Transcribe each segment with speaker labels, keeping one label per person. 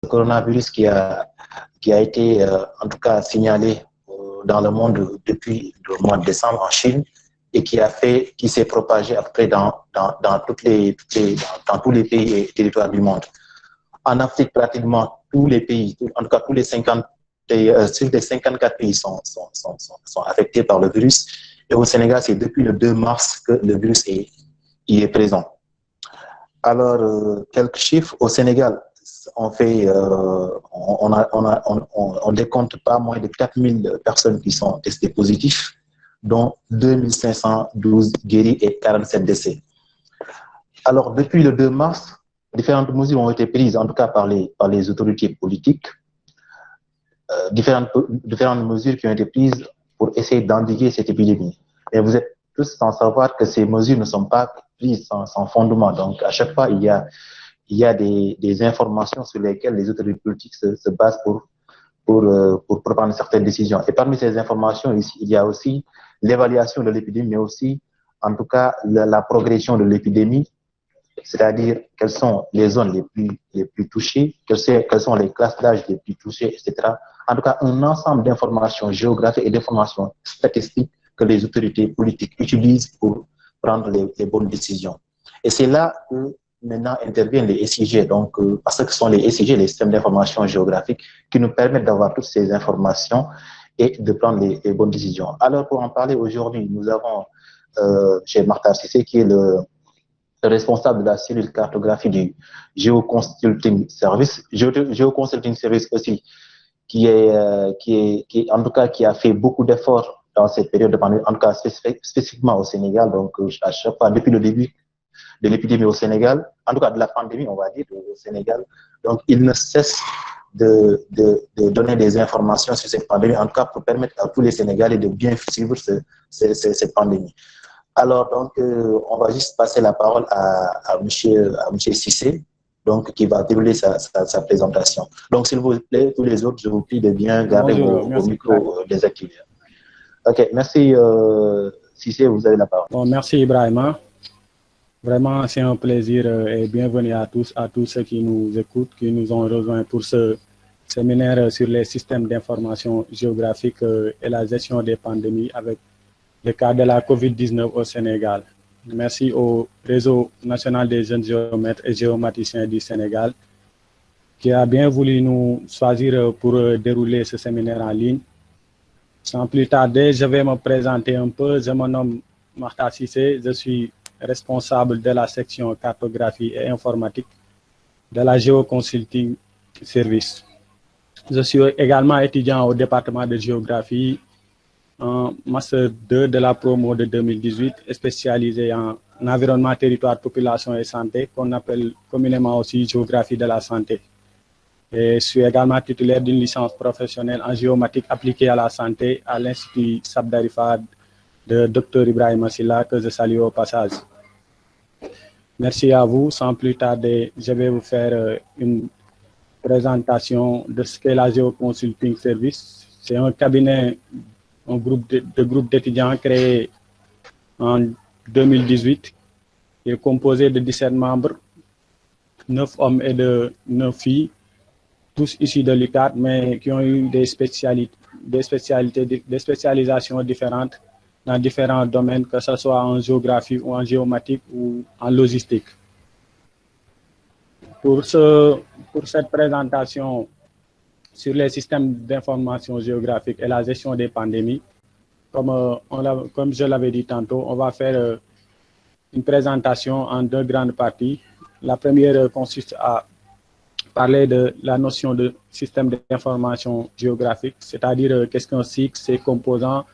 Speaker 1: coronavirus qui a été en tout cas signalé dans le monde depuis le mois de décembre en Chine et qui s'est propagé après dans tous les pays et territoires du monde. En Afrique, pratiquement tous les pays, en tout cas tous les 50 pays, sur les 54 pays sont affectés par le virus. Et au Sénégal, c'est depuis le 2 mars que le virus y est présent. Alors, quelques chiffres. Au Sénégal, on décompte pas moins de 4000 personnes qui sont testées positives, dont 2512 guéris et 47 décès. Alors, depuis le 2 mars, différentes mesures ont été prises, en tout cas par les autorités politiques, différentes mesures qui ont été prises pour essayer d'endiguer cette épidémie. Et vous êtes tous sans savoir que ces mesures ne sont pas prises sans fondement. Donc, à chaque fois, il y a des informations sur lesquelles les autorités politiques se basent pour prendre certaines décisions. Et parmi ces informations, il y a aussi l'évaluation de l'épidémie, mais aussi, en tout cas, la progression de l'épidémie, c'est-à-dire quelles sont les zones les plus touchées, quelles sont les classes d'âge les plus touchées, etc. En tout cas, un ensemble d'informations géographiques et d'informations statistiques que les autorités politiques utilisent pour prendre les bonnes décisions. Et c'est là que maintenant interviennent les SIG, donc, parce que ce sont les SIG, les systèmes d'information géographique, qui nous permettent d'avoir toutes ces informations et de prendre les bonnes décisions. Alors, pour en parler aujourd'hui, nous avons chez Martha Cissé, qui est le responsable de la cellule cartographie du Geoconsulting Service. Geoconsulting Service aussi, qui en tout cas, qui a fait beaucoup d'efforts dans cette période de pandémie, en tout cas spécifiquement au Sénégal. Donc, à chaque fois, depuis le début de l'épidémie au Sénégal, en tout cas de la pandémie, on va dire, au Sénégal. Donc, il ne cesse de donner des informations sur cette pandémie, en tout cas pour permettre à tous les Sénégalais de bien suivre cette pandémie. Alors, donc, on va juste passer la parole à monsieur Cissé, donc, qui va dérouler sa présentation. Donc, s'il vous plaît, tous les autres, je vous prie de bien garder vos micros désactivés. OK, merci Cissé, vous avez la parole.
Speaker 2: Bon, merci Ibrahima. Vraiment, c'est un plaisir et bienvenue à tous ceux qui nous écoutent, qui nous ont rejoints pour ce séminaire sur les systèmes d'information géographique et la gestion des pandémies avec le cas de la COVID-19 au Sénégal. Merci au Réseau national des jeunes géomètres et géomaticiens du Sénégal qui a bien voulu nous choisir pour dérouler ce séminaire en ligne. Sans plus tarder, je vais me présenter un peu. Je me nomme Martha Cissé, je suis responsable de la section cartographie et informatique de la Geoconsulting Service. Je suis également étudiant au département de géographie en Master 2 de la promo de 2018, spécialisé en environnement, territoire, population et santé, qu'on appelle communément aussi géographie de la santé. Et je suis également titulaire d'une licence professionnelle en géomatique appliquée à la santé à l'Institut Sabdarifad de Dr Ibrahima Silla, que je salue au passage. Merci à vous. Sans plus tarder, je vais vous faire une présentation de ce qu'est la Geoconsulting Service. C'est un cabinet, un groupe d'étudiants créé en 2018. Il est composé de 17 membres, 9 hommes et de 9 filles, tous issus de l'UCAD, mais qui ont eu des spécialisations différentes dans différents domaines, que ce soit en géographie ou en géomatique ou en logistique. Pour cette présentation sur les systèmes d'information géographique et la gestion des pandémies, comme je l'avais dit tantôt, on va faire une présentation en 2 grandes parties. La première consiste à parler de la notion de système d'information géographique, c'est-à-dire qu'est-ce qu'un cycle, ses composants,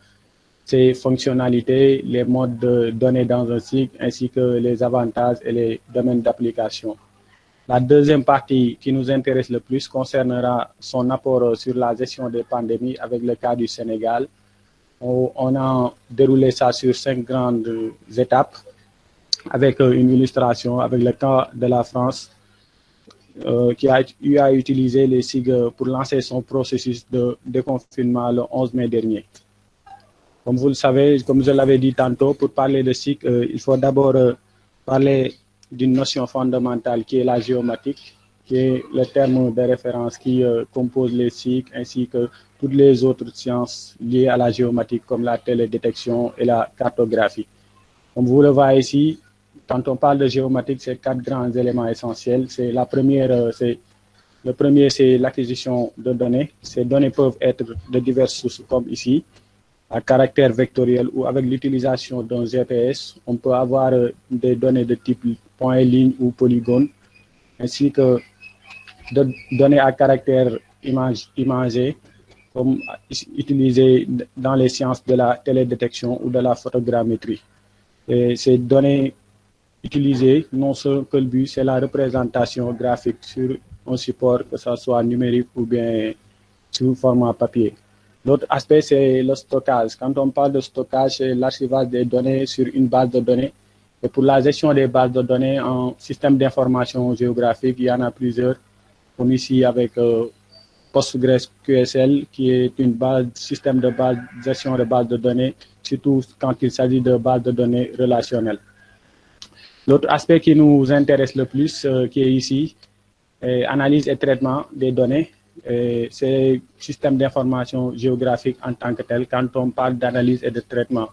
Speaker 2: ses fonctionnalités, les modes de données dans un cycle, ainsi que les avantages et les domaines d'application. La deuxième partie qui nous intéresse le plus concernera son apport sur la gestion des pandémies avec le cas du Sénégal. On a déroulé ça sur 5 grandes étapes avec une illustration avec le cas de la France qui a eu à utiliser les SIG pour lancer son processus de déconfinement le 11 mai dernier. Comme vous le savez, comme je l'avais dit tantôt, pour parler de SIG, il faut d'abord parler d'une notion fondamentale qui est la géomatique. qui est le terme de référence qui compose les cycles ainsi que toutes les autres sciences liées à la géomatique comme la télédétection et la cartographie. Comme vous le voyez ici, quand on parle de géomatique, c'est 4 grands éléments essentiels. C'est la première, le premier, c'est l'acquisition de données. Ces données peuvent être de diverses sources comme ici, à caractère vectoriel ou avec l'utilisation d'un GPS, on peut avoir des données de type point, ligne ou polygone, ainsi que de données à caractère imagé, comme utilisées dans les sciences de la télédétection ou de la photogrammétrie. Et ces données utilisées, non seulement que le but, c'est la représentation graphique sur un support, que ce soit numérique ou bien sous format papier. L'autre aspect, c'est le stockage. Quand on parle de stockage, c'est l'archivage des données sur une base de données. Et pour la gestion des bases de données en système d'information géographique, il y en a plusieurs, comme ici avec PostgreSQL, qui est une base, système de base, gestion de base de données, surtout quand il s'agit de bases de données relationnelles. L'autre aspect qui nous intéresse le plus, qui est ici, est analyse et traitement des données. C'est système d'information géographique en tant que tel quand on parle d'analyse et de traitement.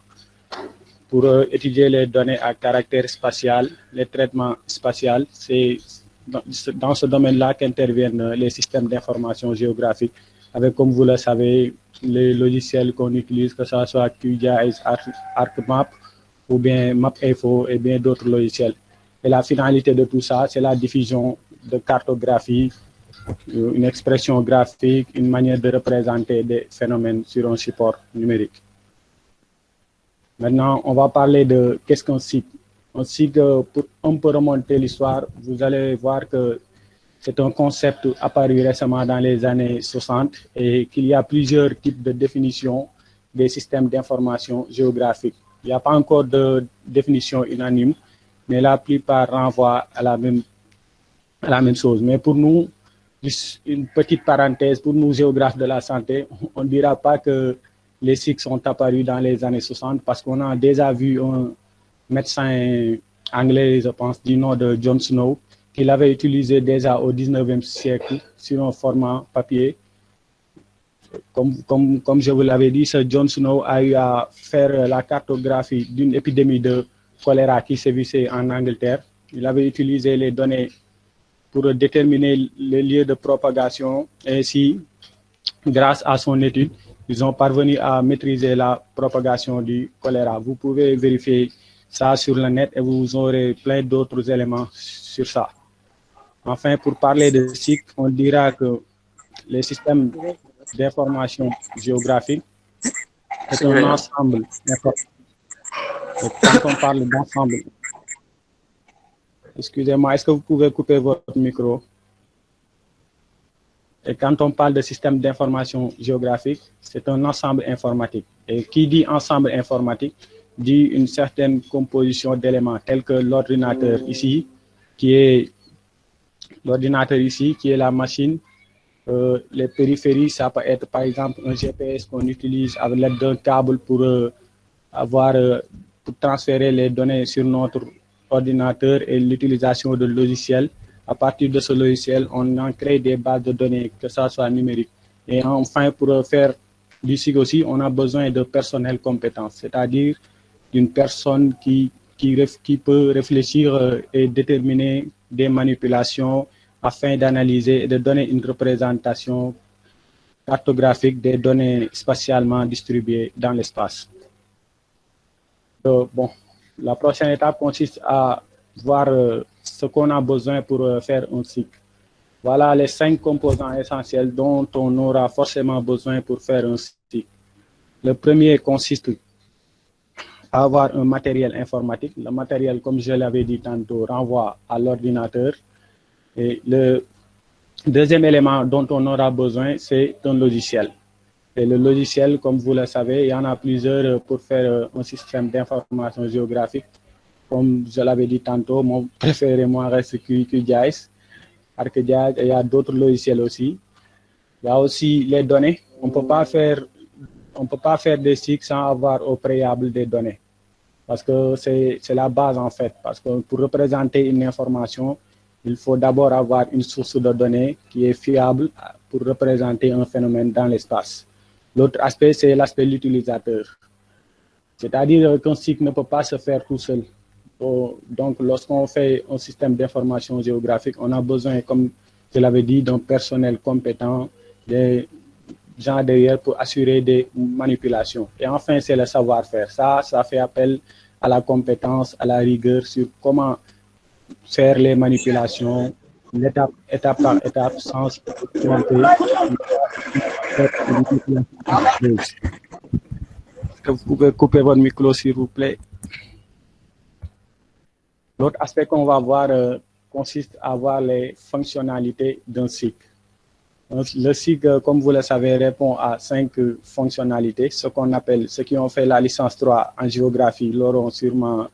Speaker 2: Pour étudier les données à caractère spatial, les traitements spatials, c'est dans ce domaine-là qu'interviennent les systèmes d'information géographique, avec, comme vous le savez, les logiciels qu'on utilise, que ce soit QGIS, ArcMap ou bien MapInfo et bien d'autres logiciels. Et la finalité de tout ça, c'est la diffusion de cartographie, une expression graphique, une manière de représenter des phénomènes sur un support numérique. Maintenant, on va parler de qu'est-ce qu'un cycle. Un cycle, pour un peu remonter l'histoire, vous allez voir que c'est un concept apparu récemment dans les années 60 et qu'il y a plusieurs types de définitions des systèmes d'information géographique. Il n'y a pas encore de définition unanime, mais la plupart renvoient à la même chose. Mais pour nous, juste une petite parenthèse, pour nous géographes de la santé, on ne dira pas que les cycles sont apparus dans les années 60 parce qu'on a déjà vu un médecin anglais, je pense, du nom de John Snow, qu'il avait utilisé déjà au 19e siècle sur un format papier. Comme je vous l'avais dit, ce John Snow a eu à faire la cartographie d'une épidémie de choléra qui sévissait en Angleterre. Il avait utilisé les données pour déterminer les lieux de propagation. Ainsi, grâce à son étude, ils ont parvenu à maîtriser la propagation du choléra. Vous pouvez vérifier ça sur le net et vous aurez plein d'autres éléments sur ça. Enfin, pour parler de cycle, on dira que les systèmes d'information géographique est un ensemble informatique. Et quand on parle d'ensemble, excusez-moi, est-ce que vous pouvez couper votre micro? Et quand on parle de système d'information géographique, c'est un ensemble informatique. Et qui dit ensemble informatique dit une certaine composition d'éléments tels que l'ordinateur ici, qui est la machine. Les périphéries, ça peut être par exemple un GPS qu'on utilise avec l'aide d'un câble pour pour transférer les données sur notre ordinateur et l'utilisation de logiciels. À partir de ce logiciel, on en crée des bases de données, que ça soit numérique. Et enfin, pour faire du cycle aussi, on a besoin de personnel compétent, c'est-à-dire d'une personne qui peut réfléchir et déterminer des manipulations afin d'analyser et de donner une représentation cartographique des données spatialement distribuées dans l'espace. Bon, la prochaine étape consiste à voir ce qu'on a besoin pour faire un cycle. Voilà les 5 composants essentiels dont on aura forcément besoin pour faire un cycle. Le premier consiste à avoir un matériel informatique. Le matériel, comme je l'avais dit tantôt, renvoie à l'ordinateur. Et le deuxième élément dont on aura besoin, c'est un logiciel. Et le logiciel, comme vous le savez, il y en a plusieurs pour faire un système d'information géographique. Comme je l'avais dit tantôt, mon préféré, moi, reste QGIS, ArcGIS, et il y a d'autres logiciels aussi. Il y a aussi les données. On ne peut pas faire des cycles sans avoir au préalable des données. Parce que c'est la base, en fait. Parce que pour représenter une information, il faut d'abord avoir une source de données qui est fiable pour représenter un phénomène dans l'espace. L'autre aspect, c'est l'aspect de l'utilisateur. C'est-à-dire qu'un cycle ne peut pas se faire tout seul. Donc, lorsqu'on fait un système d'information géographique, on a besoin, comme je l'avais dit, d'un personnel compétent, des gens derrière pour assurer des manipulations. Et enfin, c'est le savoir-faire. Ça fait appel à la compétence, à la rigueur sur comment faire les manipulations, étape par étape, sans se tromper. Est-ce que vous pouvez couper votre micro, s'il vous plaît? L'autre aspect qu'on va voir consiste à voir les fonctionnalités d'un cycle. Le cycle, comme vous le savez, répond à 5 fonctionnalités. Ceux qui ont fait la licence 3 en géographie l'auront sûrement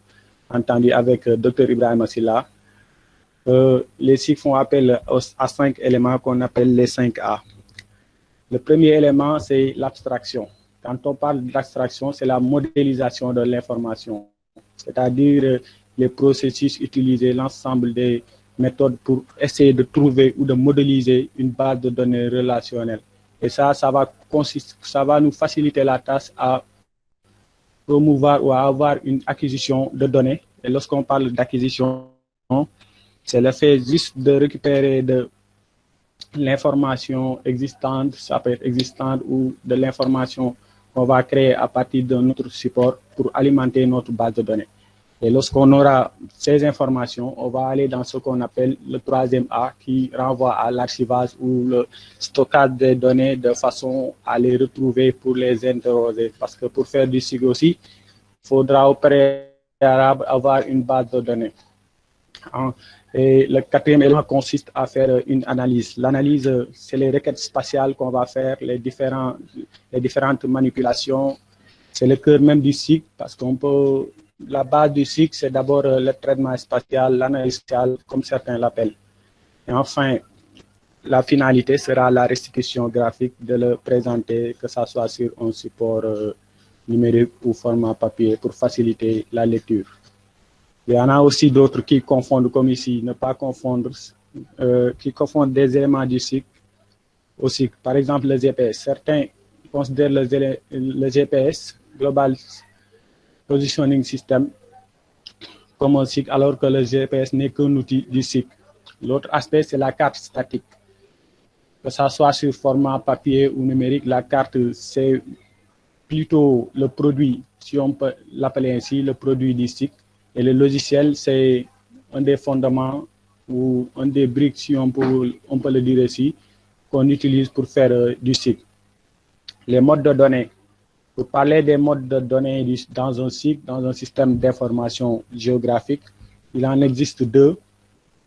Speaker 2: entendu avec Dr Ibrahim Silla. Les cycles font appel à 5 éléments qu'on appelle les 5A. Le premier élément, c'est l'abstraction. Quand on parle d'abstraction, c'est la modélisation de l'information, c'est-à-dire les processus utilisés, l'ensemble des méthodes pour essayer de trouver ou de modéliser une base de données relationnelle. Et ça va nous faciliter la tâche à promouvoir ou à avoir une acquisition de données. Et lorsqu'on parle d'acquisition, c'est le fait juste de récupérer de l'information existante, ça peut être existante, ou de l'information qu'on va créer à partir de notre support pour alimenter notre base de données. Et lorsqu'on aura ces informations, on va aller dans ce qu'on appelle le 3e A, qui renvoie à l'archivage ou le stockage des données de façon à les retrouver pour les interroger. Parce que pour faire du cycle aussi, il faudra au préalable avoir une base de données. Et le 4e élément consiste à faire une analyse. L'analyse, c'est les requêtes spatiales qu'on va faire, les différentes manipulations. C'est le cœur même du cycle, parce qu'on peut... La base du cycle, c'est d'abord le traitement spatial, l'analyse spatiale, comme certains l'appellent. Et enfin, la finalité sera la restitution graphique, de le présenter, que ce soit sur un support numérique ou format papier, pour faciliter la lecture. Il y en a aussi d'autres qui confondent, comme ici, ne pas confondre, qui confondent des éléments du cycle au cycle. Par exemple, le GPS. Certains considèrent le GPS, Global Positioning System, comme un cycle, alors que le GPS n'est qu'un outil du cycle. L'autre aspect, c'est la carte statique. Que ça soit sur format papier ou numérique, la carte, c'est plutôt le produit, si on peut l'appeler ainsi, le produit du cycle. Et le logiciel, c'est un des fondements ou un des briques, si on peut le dire ainsi, qu'on utilise pour faire du cycle. Les modes de données. Pour parler des modes de données dans un cycle, dans un système d'information géographique, il en existe 2,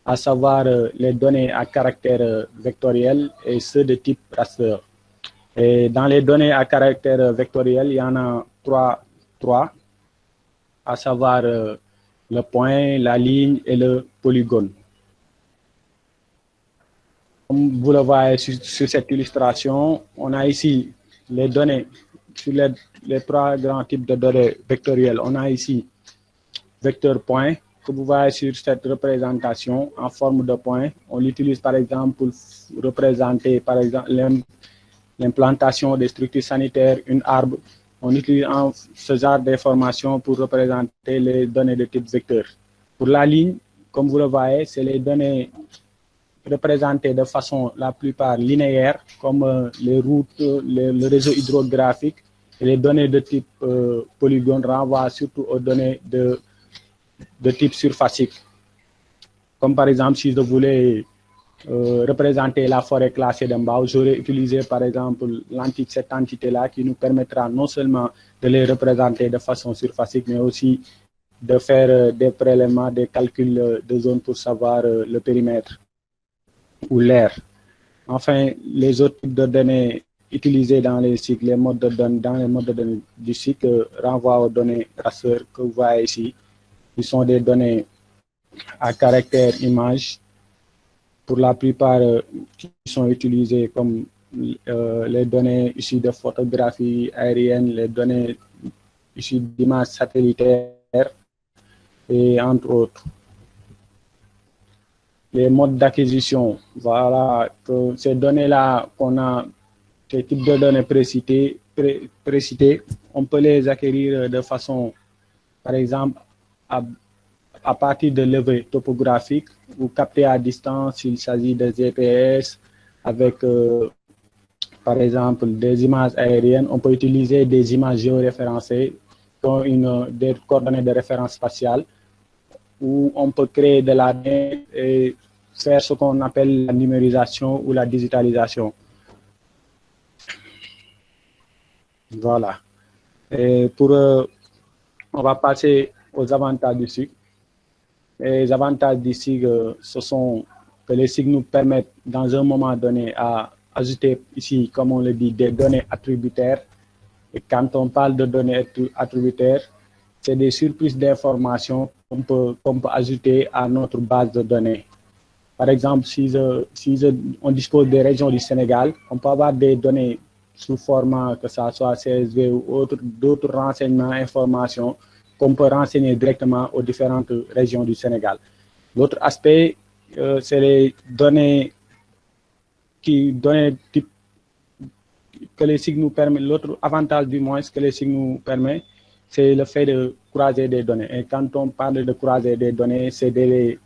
Speaker 2: à savoir les données à caractère vectoriel et ceux de type raster. Et dans les données à caractère vectoriel, il y en a trois, à savoir le point, la ligne et le polygone. Comme vous le voyez sur cette illustration, on a ici les données sur les 3 grands types de données vectorielles. On a ici vecteur point, que vous voyez sur cette représentation en forme de point. On l'utilise par exemple pour représenter par exemple l'implantation des structures sanitaires, une arbre. On utilise ce genre d'informations pour représenter les données de type vecteur. Pour la ligne, comme vous le voyez, c'est les données représentées de façon la plupart linéaire, comme les routes, le réseau hydrographique. Et les données de type polygone renvoient surtout aux données de type surfacique. Comme par exemple, si je voulais représenter la forêt classée de Mbao, j'aurais utilisé par exemple cette entité-là qui nous permettra non seulement de les représenter de façon surfacique, mais aussi de faire des prélèvements, des calculs de zone pour savoir le périmètre ou l'air. Enfin, les autres types de données utilisées dans les cycles, les modes de données du cycle renvoient aux données raster que vous voyez ici, qui sont des données à caractère image, pour la plupart qui sont utilisées comme les données issues de photographie aérienne, les données issues d'images satellitaires et entre autres. les modes d'acquisition. Voilà, que ces données-là qu'on a, ces types de données précités, on peut les acquérir de façon, par exemple, à, à partir de levées topographiques ou capter à distance s'il s'agit de GPS avec, par exemple, des images aériennes. On peut utiliser des images géoréférencées qui ont des coordonnées de référence spatiale où on peut créer de la donnée et faire ce qu'on appelle la numérisation ou la digitalisation. Voilà. Et on va passer aux avantages du SIG. Les avantages du SIG, ce sont que les SIG nous permettent, dans un moment donné, à ajouter ici, comme on le dit, des données attributaires. Et quand on parle de données attributaires, c'est des surprises d'informations qu'on peut ajouter à notre base de données. Par exemple, si on dispose des régions du Sénégal, on peut avoir des données sous format, que ce soit CSV ou d'autres renseignements, informations qu'on peut renseigner directement aux différentes régions du Sénégal. L'autre aspect, c'est les données type que les SIG nous permettent. L'autre avantage du moins que les SIG nous permettent, c'est le fait de croiser des données. Et quand on parle de croiser des données, c'est de les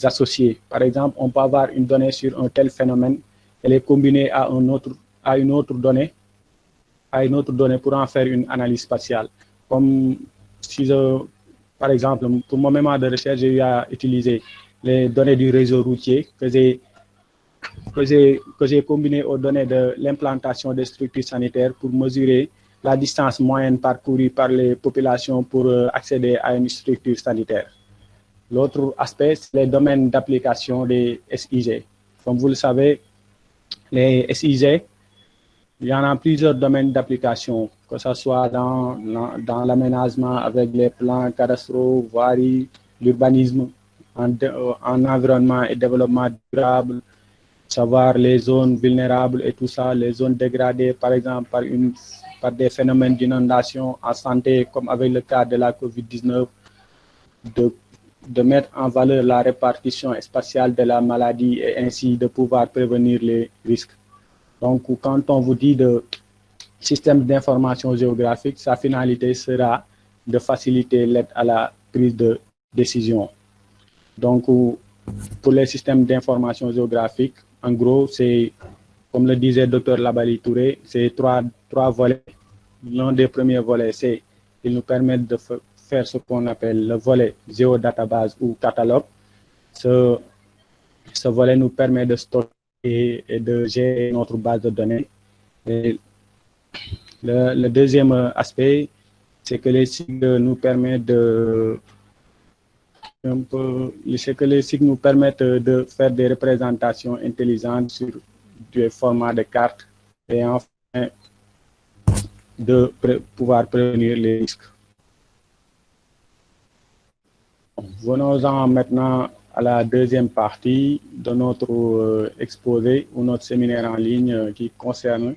Speaker 2: associer. Par exemple, on peut avoir une donnée sur un tel phénomène, elle est combinée à une autre donnée pour en faire une analyse spatiale. Comme si par exemple, pour mon mémoire de recherche, j'ai eu à utiliser les données du réseau routier que j'ai combiné aux données de l'implantation des structures sanitaires pour mesurer la distance moyenne parcourue par les populations pour accéder à une structure sanitaire. L'autre aspect, c'est les domaines d'application des SIG. Comme vous le savez, les SIG, il y en a plusieurs domaines d'application, que ce soit dans l'aménagement avec les plans cadastraux, voirie, l'urbanisme, en environnement et développement durable, savoir les zones vulnérables et tout ça, les zones dégradées, par exemple, par des phénomènes d'inondation en santé, comme avec le cas de la COVID-19, de mettre en valeur la répartition spatiale de la maladie et ainsi de pouvoir prévenir les risques. Donc, quand on vous dit de système d'information géographique, sa finalité sera de faciliter l'aide à la prise de décision. Donc, pour les systèmes d'information géographique, en gros, c'est, comme le disait le Dr Labali Touré, c'est trois volets. L'un des premiers volets, c'est qu'ils nous permettent de faire ce qu'on appelle le volet géodatabase ou catalogue. Ce volet nous permet de stocker et de gérer notre base de données. Et le deuxième aspect, c'est que les SIG nous permettent de faire des représentations intelligentes sur des formats de cartes et enfin de pouvoir prévenir les risques. Venons-en maintenant à la deuxième partie de notre exposé ou notre séminaire en ligne qui concerne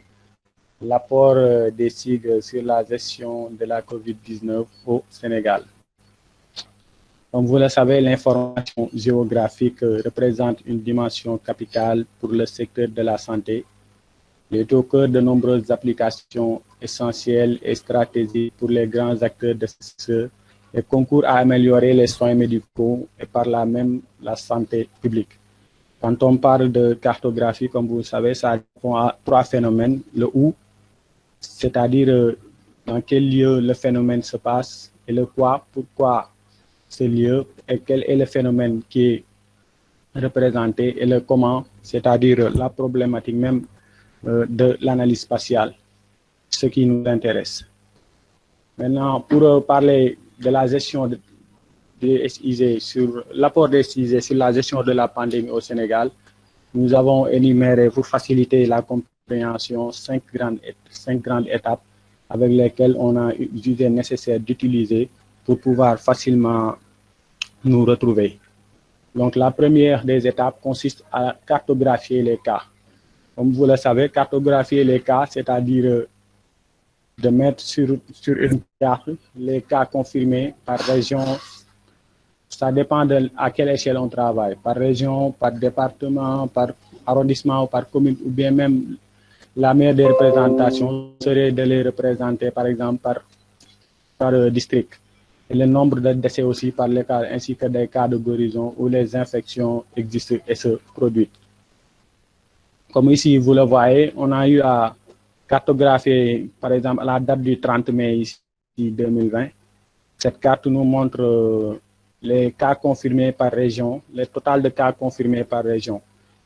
Speaker 2: l'apport des SIG sur la gestion de la COVID-19 au Sénégal. Comme vous le savez, l'information géographique représente une dimension capitale pour le secteur de la santé. Il est au cœur de nombreuses applications essentielles et stratégiques pour les grands acteurs de ce secteur et concourt à améliorer les soins médicaux et par là même la santé publique. Quand on parle de cartographie, comme vous le savez, ça répond à trois phénomènes. Le où, c'est-à-dire dans quel lieu le phénomène se passe, et le quoi, pourquoi ce lieu, et quel est le phénomène qui est représenté, et le comment, c'est-à-dire la problématique même de l'analyse spatiale, ce qui nous intéresse. Maintenant, pour parler de la gestion des SIG, sur l'apport des SIG sur la gestion de la pandémie au Sénégal, nous avons énuméré pour faciliter la compréhension cinq grandes étapes avec lesquelles on a jugé nécessaire d'utiliser pour pouvoir facilement nous retrouver. Donc la première des étapes consiste à cartographier les cas. Comme vous le savez, cartographier les cas, c'est-à-dire de mettre sur une carte les cas confirmés par région, Ça dépend de à quelle échelle on travaille, par région, par département, par arrondissement ou par commune, ou bien même la meilleure des représentations serait de les représenter, par exemple, par district. Et le nombre de décès aussi par les cas, ainsi que des cas de guérison où les infections existent et se produisent. Comme ici, vous le voyez, on a eu à cartographier, par exemple, à la date du 30 mai ici, 2020. Cette carte nous montre les cas confirmés par région, le total de cas confirmés par région.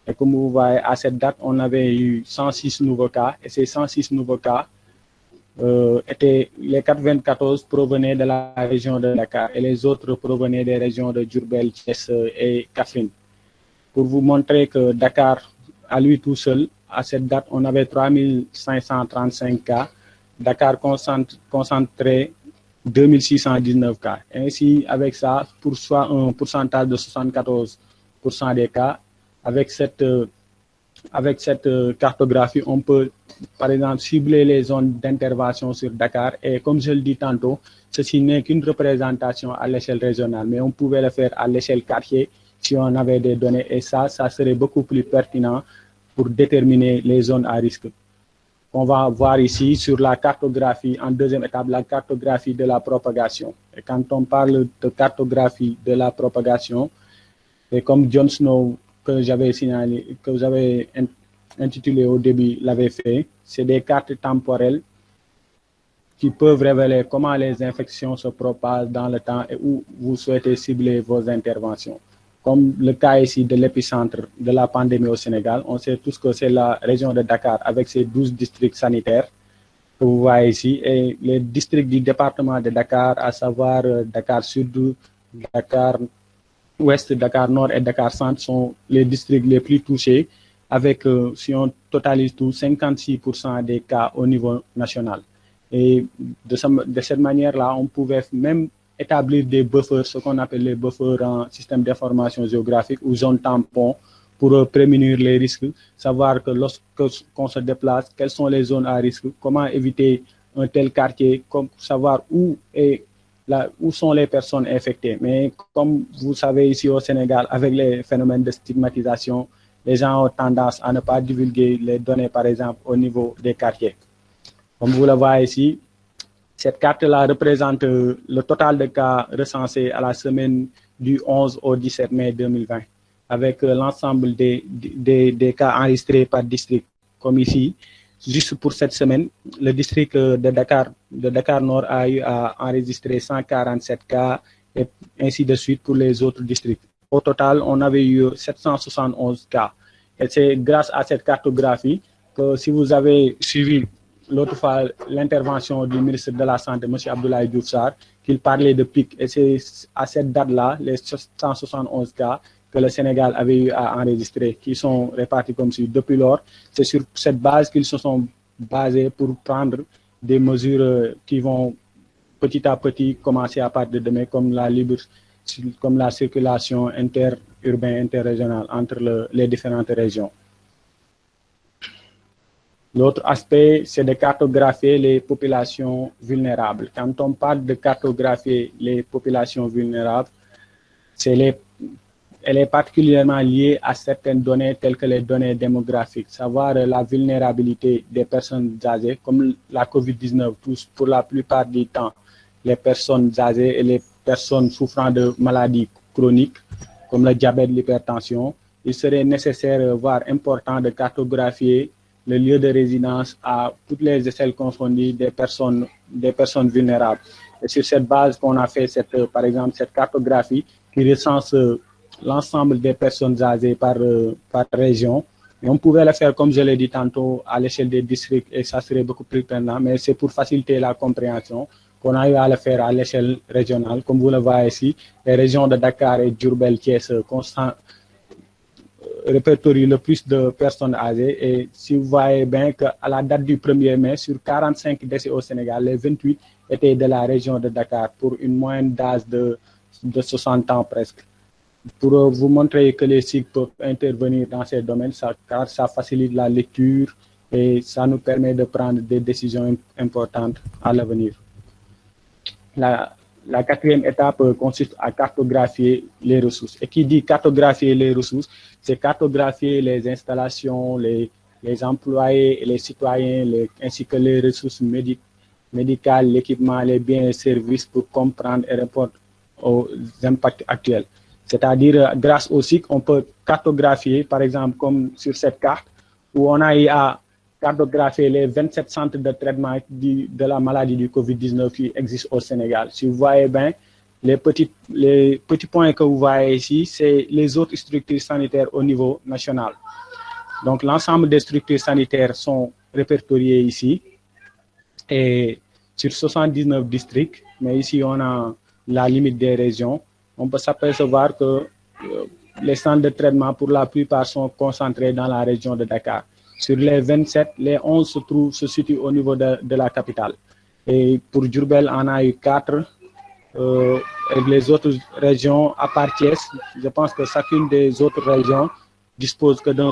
Speaker 2: Et comme vous voyez, à cette date, on avait eu 106 nouveaux cas. Et ces 106 nouveaux cas, les 94 provenaient de la région de Dakar et les autres provenaient des régions de Diourbel, Thiès et Kaffrine. Pour vous montrer que Dakar, à lui tout seul, à cette date, on avait 3535 cas. Dakar concentrait 2619 cas. Ainsi, avec ça, pour soit un pourcentage de 74% des cas, avec cette cartographie, on peut, par exemple, cibler les zones d'intervention sur Dakar. Et comme je le dis tantôt, ceci n'est qu'une représentation à l'échelle régionale, mais on pouvait le faire à l'échelle quartier si on avait des données. Et ça serait beaucoup plus pertinent pour déterminer les zones à risque. On va voir ici sur la cartographie, en deuxième étape, la cartographie de la propagation. Et quand on parle de cartographie de la propagation, et comme John Snow, que j'avais signalé, que j'avais intitulé au début, l'avait fait, c'est des cartes temporelles qui peuvent révéler comment les infections se propagent dans le temps et où vous souhaitez cibler vos interventions. Comme le cas ici de l'épicentre de la pandémie au Sénégal, on sait tous que c'est la région de Dakar avec ses 12 districts sanitaires que vous voyez ici, et les districts du département de Dakar, à savoir Dakar Sud, Dakar Ouest, Dakar Nord et Dakar Centre sont les districts les plus touchés avec, si on totalise tout, 56% des cas au niveau national. Et de cette manière-là, on pouvait même établir des buffers, ce qu'on appelle les buffers en système d'information géographique ou zone tampon, pour prémunir les risques, savoir que lorsqu'on se déplace, quelles sont les zones à risque, comment éviter un tel quartier, savoir où sont les personnes infectées. Mais comme vous savez ici au Sénégal, avec les phénomènes de stigmatisation, les gens ont tendance à ne pas divulguer les données, par exemple, au niveau des quartiers. Comme vous le voyez ici, cette carte-là représente le total de cas recensés à la semaine du 11 au 17 mai 2020, avec l'ensemble des cas enregistrés par district. Comme ici, juste pour cette semaine, le district de Dakar Nord a eu à enregistrer 147 cas et ainsi de suite pour les autres districts. Au total, on avait eu 771 cas. Et c'est grâce à cette cartographie que si vous avez suivi l'autre fois l'intervention du ministre de la Santé, M. Abdoulaye Diouf Sarr, qu'il parlait de pic. Et c'est à cette date-là, les 171 cas que le Sénégal avait eu à enregistrer, qui sont répartis comme suit. Depuis lors, c'est sur cette base qu'ils se sont basés pour prendre des mesures qui vont petit à petit commencer à partir de demain, comme la circulation interurbaine, interrégionale entre les différentes régions. L'autre aspect, c'est de cartographier les populations vulnérables. Quand on parle de cartographier les populations vulnérables, elle est particulièrement liée à certaines données telles que les données démographiques, savoir la vulnérabilité des personnes âgées, comme la COVID-19 touche pour la plupart du temps les personnes âgées et les personnes souffrant de maladies chroniques, comme le diabète, l'hypertension. Il serait nécessaire, voire important, de cartographier le lieu de résidence à toutes les échelles confondues des personnes vulnérables. Et sur cette base qu'on a fait, par exemple, cette cartographie qui recense l'ensemble des personnes âgées par région. Et on pouvait le faire, comme je l'ai dit tantôt, à l'échelle des districts et ça serait beaucoup plus pertinent, mais c'est pour faciliter la compréhension qu'on a eu à le faire à l'échelle régionale. Comme vous le voyez ici, les régions de Dakar et Diourbel, Thiès, répertorie le plus de personnes âgées. Et si vous voyez bien qu'à la date du 1er mai, sur 45 décès au Sénégal, les 28 étaient de la région de Dakar pour une moyenne d'âge de 60 ans presque. Pour vous montrer que les cycles peuvent intervenir dans ces domaines, car ça facilite la lecture et ça nous permet de prendre des décisions importantes à l'avenir. La La quatrième étape consiste à cartographier les ressources. Et qui dit cartographier les ressources, c'est cartographier les installations, les employés, les citoyens, ainsi que les ressources médicales, l'équipement, les biens et services pour comprendre et répondre aux impacts actuels. C'est-à-dire, grâce au SIC, on peut cartographier, par exemple, comme sur cette carte, où on a eu à cartographier les 27 centres de traitement de la maladie du Covid-19 qui existent au Sénégal. Si vous voyez bien, les petits points que vous voyez ici, c'est les autres structures sanitaires au niveau national. Donc, l'ensemble des structures sanitaires sont répertoriées ici et sur 79 districts, mais ici, on a la limite des régions. On peut s'apercevoir que les centres de traitement, pour la plupart, sont concentrés dans la région de Dakar. Sur les 27, les 11 se situent au niveau de la capitale. Et pour Diourbel, on a eu 4. Et les autres régions, à part Thiès, je pense que chacune des autres régions dispose que d'un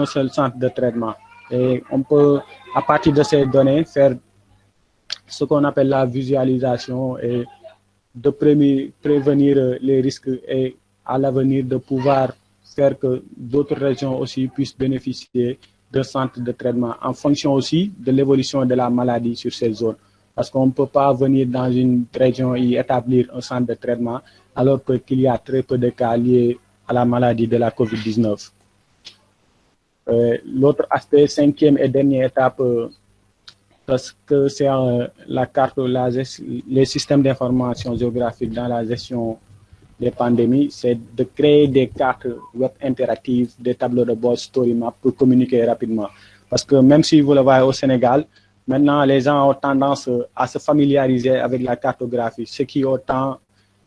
Speaker 2: seul centre de traitement. Et on peut, à partir de ces données, faire ce qu'on appelle la visualisation et de prévenir les risques et à l'avenir de pouvoir faire que d'autres régions aussi puissent bénéficier d'un centre de traitement en fonction aussi de l'évolution de la maladie sur ces zones. Parce qu'on ne peut pas venir dans une région et établir un centre de traitement alors qu'il y a très peu de cas liés à la maladie de la COVID-19. L'autre aspect, cinquième et dernière étape, parce que c'est la carte, les systèmes d'information géographique dans la gestion des pandémies, c'est de créer des cartes web interactives, des tableaux de bord, story map pour communiquer rapidement. Parce que même si vous le voyez au Sénégal, maintenant les gens ont tendance à se familiariser avec la cartographie, ce qui autant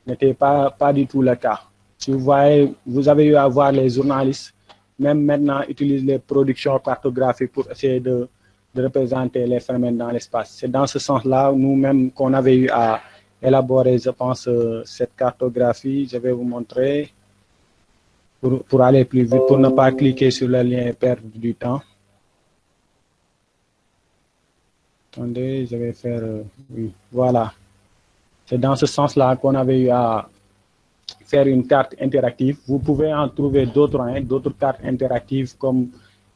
Speaker 2: n'était pas du tout le cas. Si vous voyez, vous avez eu à voir les journalistes, même maintenant, utilisent les productions cartographiques pour essayer de représenter les phénomènes dans l'espace. C'est dans ce sens-là, nous-mêmes, qu'on avait eu à élaborer, je pense, cette cartographie. Je vais vous montrer pour aller plus vite, pour ne pas cliquer sur le lien et perdre du temps. Attendez, je vais faire... oui, voilà. C'est dans ce sens-là qu'on avait eu à faire une carte interactive. Vous pouvez en trouver d'autres, d'autres cartes interactives comme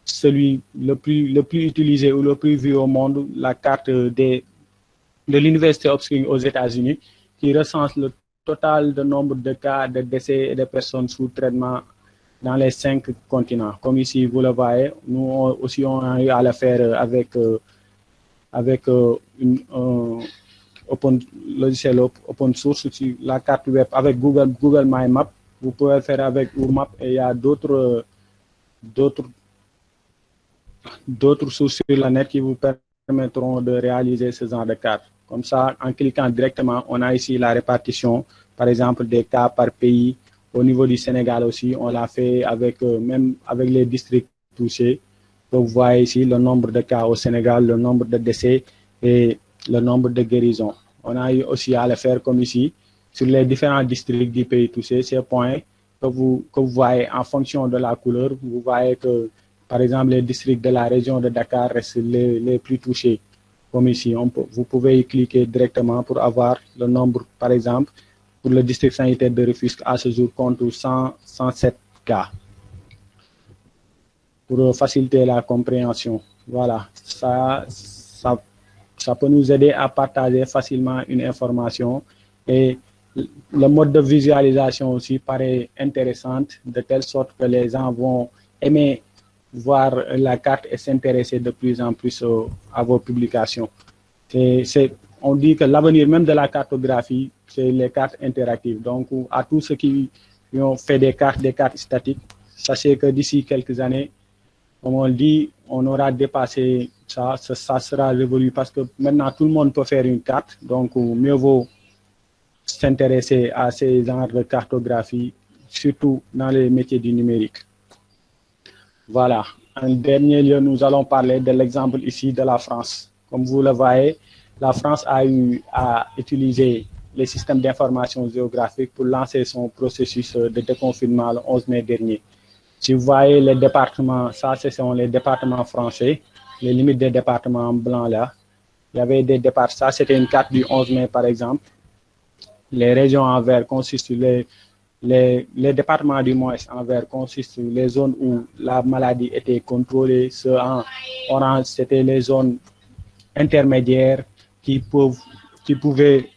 Speaker 2: celui le plus utilisé ou le plus vu au monde, la carte de l'Université Hopkins aux États-Unis, qui recense le total de nombre de cas de décès et de personnes sous traitement dans les 5 continents. Comme ici, vous le voyez, nous aussi, on a eu à le faire avec un logiciel open source, la carte web avec Google My Map. Vous pouvez le faire avec UMAP et il y a d'autres sources sur la net qui vous permettront de réaliser ce genre de carte. Comme ça, en cliquant directement, on a ici la répartition, par exemple, des cas par pays. Au niveau du Sénégal aussi, on l'a fait même avec les districts touchés. Donc, vous voyez ici le nombre de cas au Sénégal, le nombre de décès et le nombre de guérisons. On a eu aussi à le faire comme ici, sur les différents districts du pays touché, ces points que vous voyez en fonction de la couleur. Vous voyez que, par exemple, les districts de la région de Dakar restent les plus touchés. Comme ici, vous pouvez y cliquer directement pour avoir le nombre, par exemple, pour le district sanitaire de Rufisque, à ce jour, compte 107 cas. Pour faciliter la compréhension. Voilà, ça peut nous aider à partager facilement une information et le mode de visualisation aussi paraît intéressant de telle sorte que les gens vont aimer voir la carte et s'intéresser de plus en plus à vos publications. On dit que l'avenir même de la cartographie, c'est les cartes interactives. Donc, à tous ceux qui ont fait des cartes statiques, sachez que d'ici quelques années, comme on le dit, on aura dépassé ça, ça sera révolu parce que maintenant tout le monde peut faire une carte, donc mieux vaut s'intéresser à ces genres de cartographie, surtout dans les métiers du numérique. Voilà. En dernier lieu, nous allons parler de l'exemple ici de la France. Comme vous le voyez, la France a eu à utiliser les systèmes d'information géographique pour lancer son processus de déconfinement le 11 mai dernier. Si vous voyez les départements, ça ce sont les départements français, les limites des départements blancs là. Il y avait des départs. Ça, c'était une carte du 11 mai, par exemple. Les régions en vert constituent les départements du moins en vert constituent les zones où la maladie était contrôlée. Ceux en orange, c'était les zones intermédiaires qui pouvaient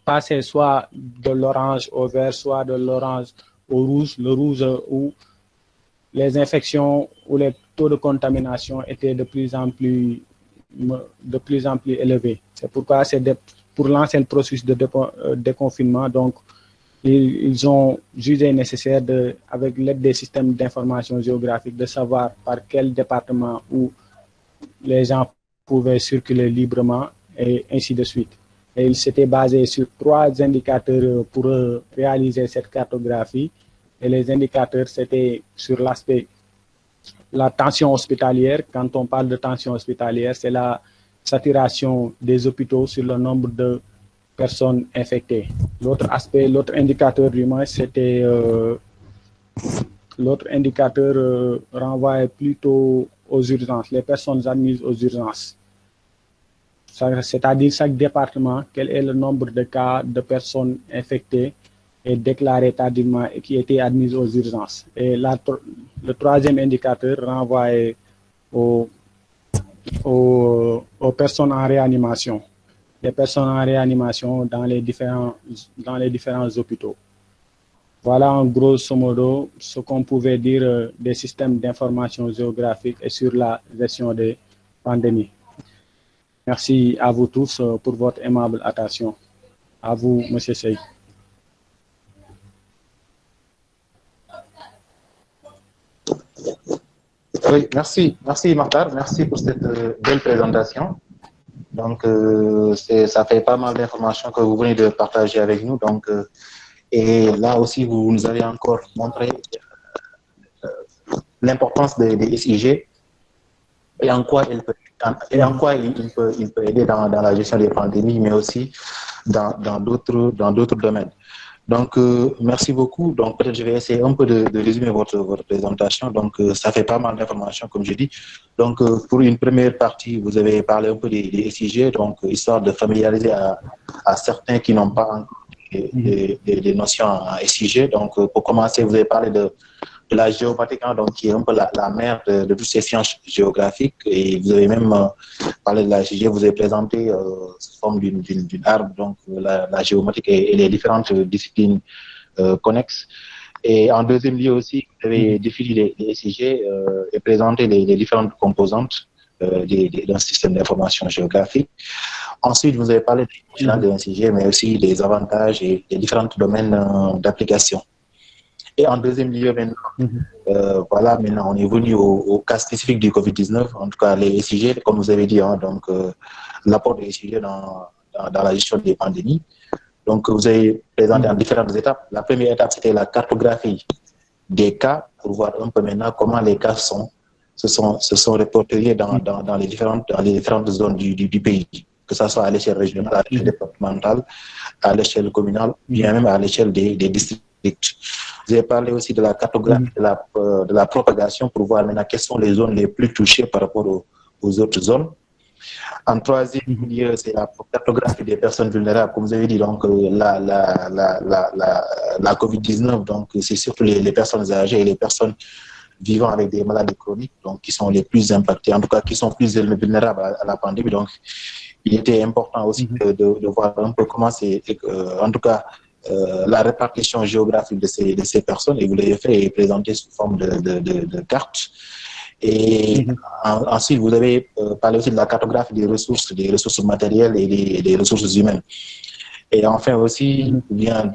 Speaker 2: passer soit de l'orange au vert, soit de l'orange au rouge. Le rouge où les infections ou les taux de contamination étaient de plus en plus élevés. C'est pourquoi pour lancer le processus de déconfinement, donc ils ont jugé nécessaire, avec l'aide des systèmes d'information géographique, de savoir par quel département où les gens pouvaient circuler librement et ainsi de suite. Et ils s'étaient basés sur 3 indicateurs pour réaliser cette cartographie. Et les indicateurs, c'était sur l'aspect, la tension hospitalière. Quand on parle de tension hospitalière, c'est la saturation des hôpitaux sur le nombre de personnes infectées. L'autre aspect, l'autre indicateur du moins, c'était l'autre indicateur renvoie plutôt aux urgences, les personnes admises aux urgences. C'est-à-dire chaque département, quel est le nombre de cas de personnes infectées et déclarées tardivement et qui étaient admises aux urgences. Et le troisième indicateur renvoie aux personnes en réanimation. Les personnes en réanimation dans les différents hôpitaux. Voilà en grosso modo ce qu'on pouvait dire des systèmes d'information géographique et sur la gestion des pandémies. Merci à vous tous pour votre aimable attention. À vous, M. Sey.
Speaker 1: Oui, merci Martar, merci pour cette belle présentation. Donc, ça fait pas mal d'informations que vous venez de partager avec nous. Donc, et là aussi, vous nous avez encore montré l'importance des SIG et en quoi il peut aider dans la gestion des pandémies, mais aussi dans d'autres domaines. Donc, merci beaucoup. Donc, peut-être je vais essayer un peu de résumer votre présentation. Donc, ça fait pas mal d'informations, comme je dis. Donc, pour une première partie, vous avez parlé un peu des SIG, donc, histoire de familiariser à certains qui n'ont pas encore des notions en SIG. Donc, pour commencer, vous avez parlé de la géomatique, hein, donc, qui est un peu la mère de toutes ces sciences géographiques. Et vous avez même parlé de la SIG, vous avez présenté sous forme d'une arbre, donc la géomatique et les différentes disciplines connexes. Et en deuxième lieu aussi, vous avez défini les SIG et présenté les différentes composantes d'un système d'information géographique. Ensuite, vous avez parlé d'un SIG, mais aussi des avantages et des différents domaines d'application. Et en deuxième lieu, maintenant, voilà, maintenant on est venu au cas spécifique du Covid-19, en tout cas les SIG, comme vous avez dit, hein, donc l'apport des SIG dans la gestion des pandémies. Donc vous avez présenté en différentes étapes. La première étape, c'était la cartographie des cas, pour voir un peu maintenant comment les cas se sont répertoriés dans les différentes zones du pays, que ce soit à l'échelle régionale, à l'échelle départementale, à l'échelle communale, bien même à l'échelle des districts. Vous avez parlé aussi de la cartographie de la propagation pour voir maintenant quelles sont les zones les plus touchées par rapport aux autres zones. En troisième lieu, c'est la cartographie des personnes vulnérables. Comme vous avez dit, donc la Covid-19, donc c'est surtout les personnes âgées et les personnes vivant avec des maladies chroniques, donc qui sont les plus impactées, en tout cas qui sont plus vulnérables à la pandémie. Donc, il était important aussi de voir un peu comment c'est, en tout cas, la répartition géographique de ces personnes, et vous l'avez fait et présenté sous forme de cartes. Et ensuite, vous avez parlé aussi de la cartographie des ressources matérielles et des ressources humaines. Et enfin aussi, bien,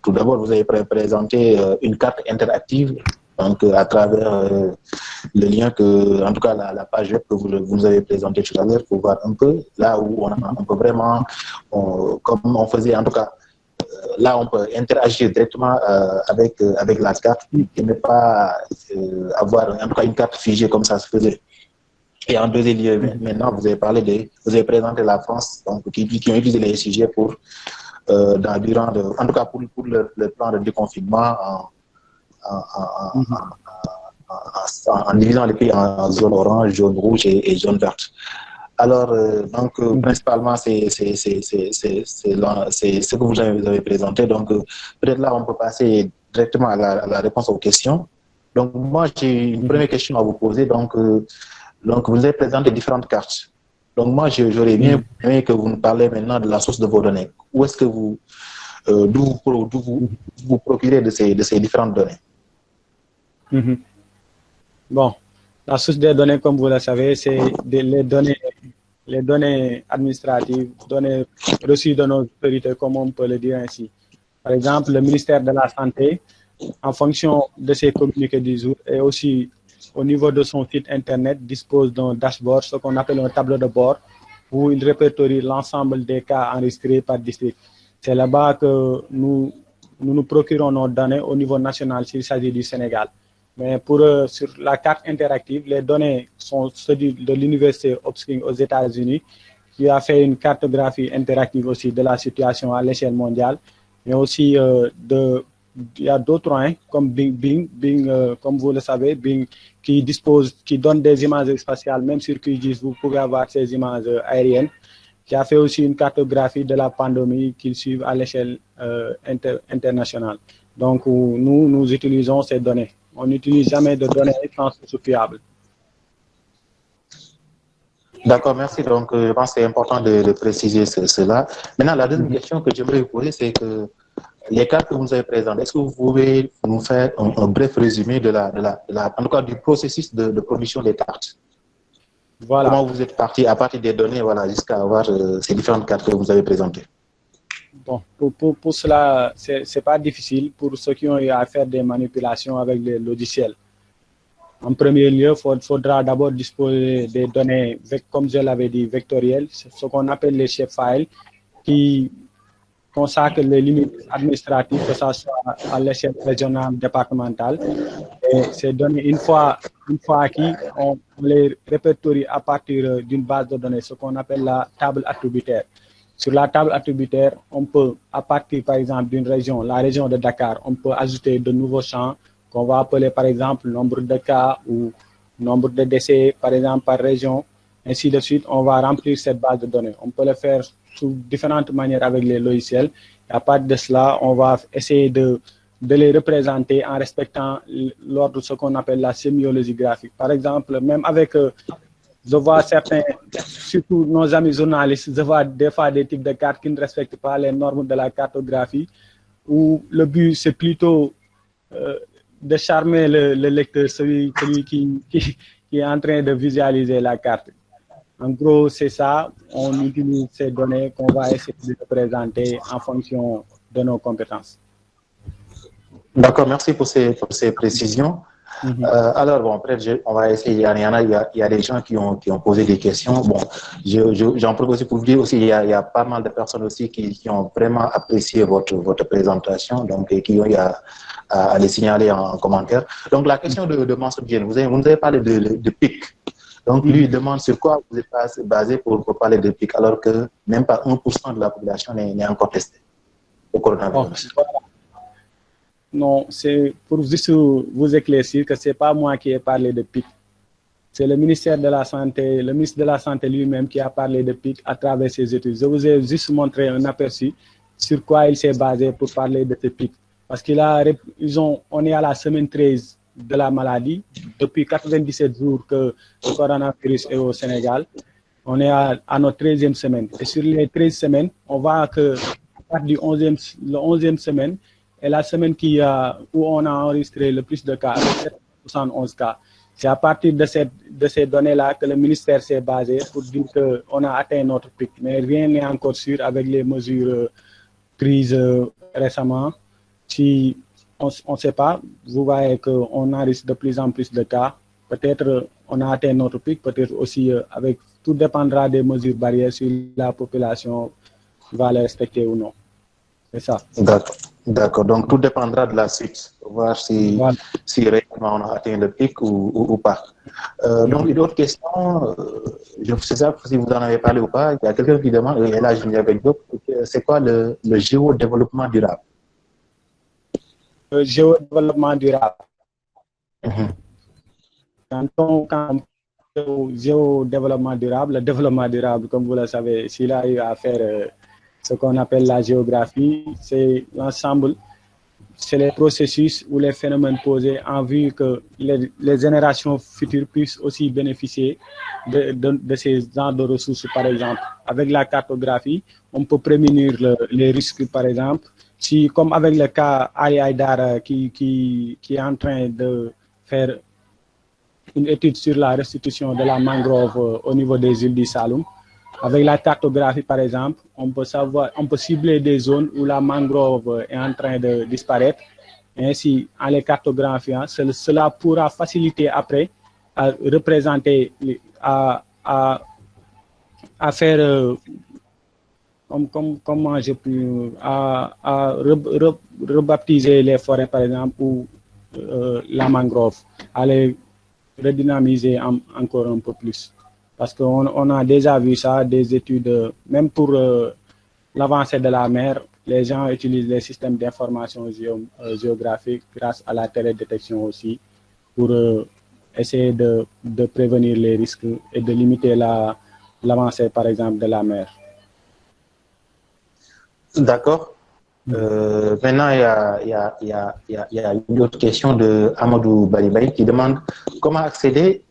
Speaker 1: tout d'abord, vous avez présenté une carte interactive, donc à travers le lien que, en tout cas, la page web que vous nous avez présentée tout à l'heure, pour voir un peu là où on peut vraiment, comme on faisait, en tout cas, là, on peut interagir directement avec la carte et ne pas avoir en tout cas une carte figée comme ça se faisait. Et en deuxième lieu, maintenant, vous avez présenté la France, donc, qui ont utilisé les sujets pour, en tout cas pour le plan de déconfinement en divisant les pays en zone orange, zone rouge et zone verte. Alors, principalement, c'est ce que vous avez présenté. Donc, peut-être là, on peut passer directement à la réponse aux questions. Donc, moi, j'ai une première question à vous poser. Donc, vous avez présenté différentes cartes. Donc, moi, j'aurais bien aimé que vous nous parlez maintenant de la source de vos données. Où est-ce que d'où vous procurez de ces différentes données?
Speaker 2: Bon, la source des données, comme vous le savez, c'est les données administratives, données reçues de nos autorités, comme on peut le dire ainsi. Par exemple, le ministère de la Santé, en fonction de ses communiqués du jour et aussi au niveau de son site Internet, dispose d'un dashboard, ce qu'on appelle un tableau de bord, où il répertorie l'ensemble des cas enregistrés par district. C'est là-bas que nous procurons nos données au niveau national s'il s'agit du Sénégal. Mais sur la carte interactive, les données sont celles de l'université Hopkins aux États-Unis, qui a fait une cartographie interactive aussi de la situation à l'échelle mondiale, mais aussi il y a d'autres, hein, comme Bing, comme vous le savez, Bing qui donne des images spatiales, même sur QGIS, vous pouvez avoir ces images aériennes, qui a fait aussi une cartographie de la pandémie qu'ils suivent à l'échelle internationale. Donc, nous utilisons ces données. On n'utilise jamais de données sans source fiable.
Speaker 1: D'accord, merci. Donc, je pense que c'est important de préciser cela. Maintenant, la deuxième question que j'aimerais vous poser, c'est que les cartes que vous nous avez présentées, est-ce que vous pouvez nous faire un bref résumé en tout cas, du processus de production des cartes? Voilà. Comment vous êtes parti à partir des données, voilà, jusqu'à avoir ces différentes cartes que vous avez présentées?
Speaker 2: Bon, pour cela, c'est pas difficile pour ceux qui ont eu à faire des manipulations avec les logiciels. En premier lieu, il faudra d'abord disposer des données, comme je l'avais dit, vectorielles, ce qu'on appelle les shapefiles, qui consacrent les limites administratives, que ce soit à l'échelle régionale, départementale. Et ces données, une fois acquis, on les répertorie à partir d'une base de données, ce qu'on appelle la table attributaire. Sur la table attributaire, on peut, à partir par exemple d'une région, la région de Dakar, on peut ajouter de nouveaux champs qu'on va appeler par exemple nombre de cas ou nombre de décès, par exemple par région, ainsi de suite. On va remplir cette base de données. On peut le faire sous différentes manières avec les logiciels. Et à partir de cela, on va essayer de les représenter en respectant l'ordre de ce qu'on appelle la sémiologie graphique. Par exemple, même avec... je vois certains, surtout nos amis journalistes, je vois des fois des types de cartes qui ne respectent pas les normes de la cartographie, où le but, c'est plutôt de charmer le lecteur, celui qui est en train de visualiser la carte. En gros, c'est ça, on utilise ces données qu'on va essayer de présenter en fonction de nos compétences.
Speaker 1: D'accord, merci pour ces précisions. Alors, bon, après, on va essayer. Il y a des gens qui ont posé des questions. Bon, j'en profite aussi pour vous dire aussi, il y a pas mal de personnes aussi qui ont vraiment apprécié votre présentation, donc, et qui ont eu à les signaler en commentaire. Donc, la question de Mansour Diène, vous nous avez parlé de PIC. Donc, lui, il demande sur quoi vous êtes basé pour parler de PIC, alors que même pas 1% de la population n'est encore testée au coronavirus.
Speaker 2: Non, c'est pour juste vous éclaircir que ce n'est pas moi qui ai parlé de PIC. C'est le ministère de la Santé, le ministre de la Santé lui-même qui a parlé de PIC à travers ses études. Je vous ai juste montré un aperçu sur quoi il s'est basé pour parler de ce PIC. Parce on est à la semaine 13 de la maladie. Depuis 97 jours que le coronavirus est au Sénégal. On est à notre 13e semaine. Et sur les 13 semaines, on voit que à partir du 11e semaine, est la semaine où on a enregistré le plus de cas, 71 cas. C'est à partir de ces données-là que le ministère s'est basé pour dire qu'on a atteint notre pic. Mais rien n'est encore sûr avec les mesures prises récemment. Si on ne sait pas, vous voyez qu'on enregistre de plus en plus de cas. Peut-être on a atteint notre pic, peut-être aussi tout dépendra des mesures barrières si la population va les respecter ou non. C'est ça.
Speaker 1: D'accord. Donc, tout dépendra de la suite, voir si réellement on a atteint le pic ou pas. Donc, une autre question, je ne sais pas si vous en avez parlé ou pas, il y a quelqu'un qui demande, et là, je viens avec d'autres, c'est quoi le géodéveloppement durable?
Speaker 2: Le géodéveloppement durable. Quand géodéveloppement durable. Le développement durable, comme vous le savez, s'il a eu à faire ce qu'on appelle la géographie, c'est l'ensemble, c'est les processus ou les phénomènes posés en vue que les générations futures puissent aussi bénéficier de ces genres de ressources, par exemple. Avec la cartographie, on peut prévenir les risques, par exemple. Si, comme avec le cas Ali Haïdar qui est en train de faire une étude sur la restitution de la mangrove au niveau des îles du Saloum. Avec la cartographie, par exemple, on peut cibler des zones où la mangrove est en train de disparaître. Et ainsi, en les cartographiant, cela pourra faciliter après à représenter, à faire, comment j'ai pu, à rebaptiser les forêts, par exemple, ou la mangrove, à les redynamiser encore un peu plus. Parce qu'on a déjà vu ça, des études, même pour l'avancée de la mer, les gens utilisent les systèmes d'information géographique grâce à la télédétection aussi pour essayer de prévenir les risques et de limiter l'avancée, par exemple, de la mer.
Speaker 1: D'accord. Maintenant, il y a une autre question de Amadou Balibaï qui demande comment accéder.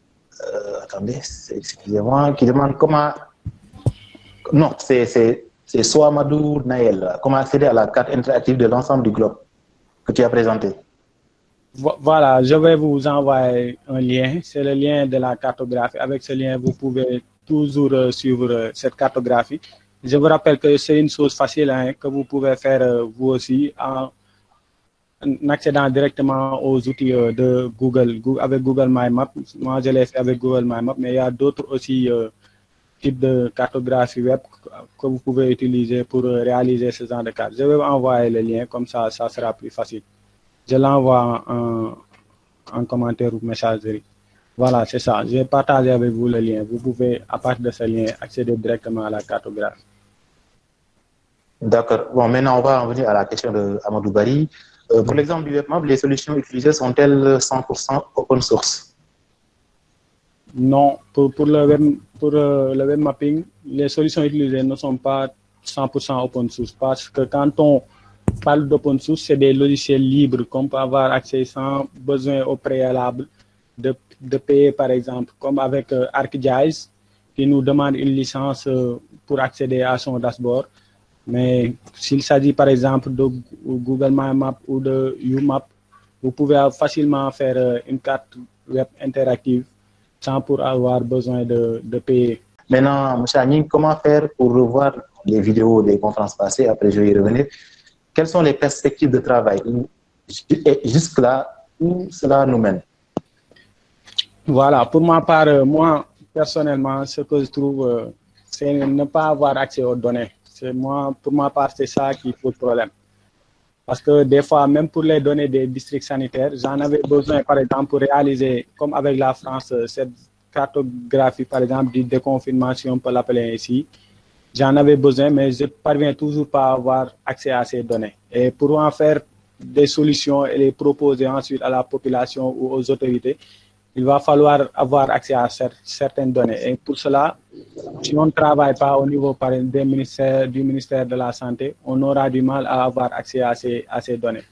Speaker 1: Attendez, excusez-moi, qui demande comment. Non, c'est soit Amadou Naël. Comment accéder à la carte interactive de l'ensemble du globe que tu as présenté?
Speaker 2: Voilà, je vais vous envoyer un lien. C'est le lien de la cartographie. Avec ce lien, vous pouvez toujours suivre cette cartographie. Je vous rappelle que c'est une chose facile hein, que vous pouvez faire vous aussi en accédant directement aux outils de Google, avec Google My Map. Moi, je l'ai fait avec Google My Map, mais il y a d'autres aussi types de cartographie web que vous pouvez utiliser pour réaliser ce genre de carte. Je vais vous envoyer le lien, comme ça sera plus facile. Je l'envoie en commentaire ou messagerie. Voilà, c'est ça. Je vais partager avec vous le lien. Vous pouvez, à partir de ce lien, accéder directement à la cartographie.
Speaker 1: D'accord. Bon, maintenant, on va en venir à la question de Amadou Bari. Pour l'exemple du webmap, les solutions utilisées sont-elles 100% open source?
Speaker 2: Non, pour le web mapping, les solutions utilisées ne sont pas 100% open source parce que quand on parle d'open source, c'est des logiciels libres qu'on peut avoir accès sans besoin au préalable de payer, par exemple, comme avec ArcGIS qui nous demande une licence pour accéder à son dashboard. Mais s'il s'agit par exemple de Google My Map ou de UMap, vous pouvez facilement faire une carte web interactive sans pour avoir besoin de payer.
Speaker 1: Maintenant, M. Agning, comment faire pour revoir les vidéos des conférences passées? Après, je vais y revenir. Quelles sont les perspectives de travail jusque-là, où cela nous mène?
Speaker 2: Voilà, pour ma part, moi, personnellement, ce que je trouve, c'est ne pas avoir accès aux données. Pour ma part, c'est ça qui pose problème. Parce que des fois, même pour les données des districts sanitaires, j'en avais besoin, par exemple, pour réaliser, comme avec la France, cette cartographie, par exemple, du déconfinement, si on peut l'appeler ainsi. J'en avais besoin, mais je ne parviens toujours pas à avoir accès à ces données. Et pour en faire des solutions et les proposer ensuite à la population ou aux autorités, il va falloir avoir accès à certaines données. Et pour cela, si on ne travaille pas au niveau du ministère de la Santé, on aura du mal à avoir accès à ces données.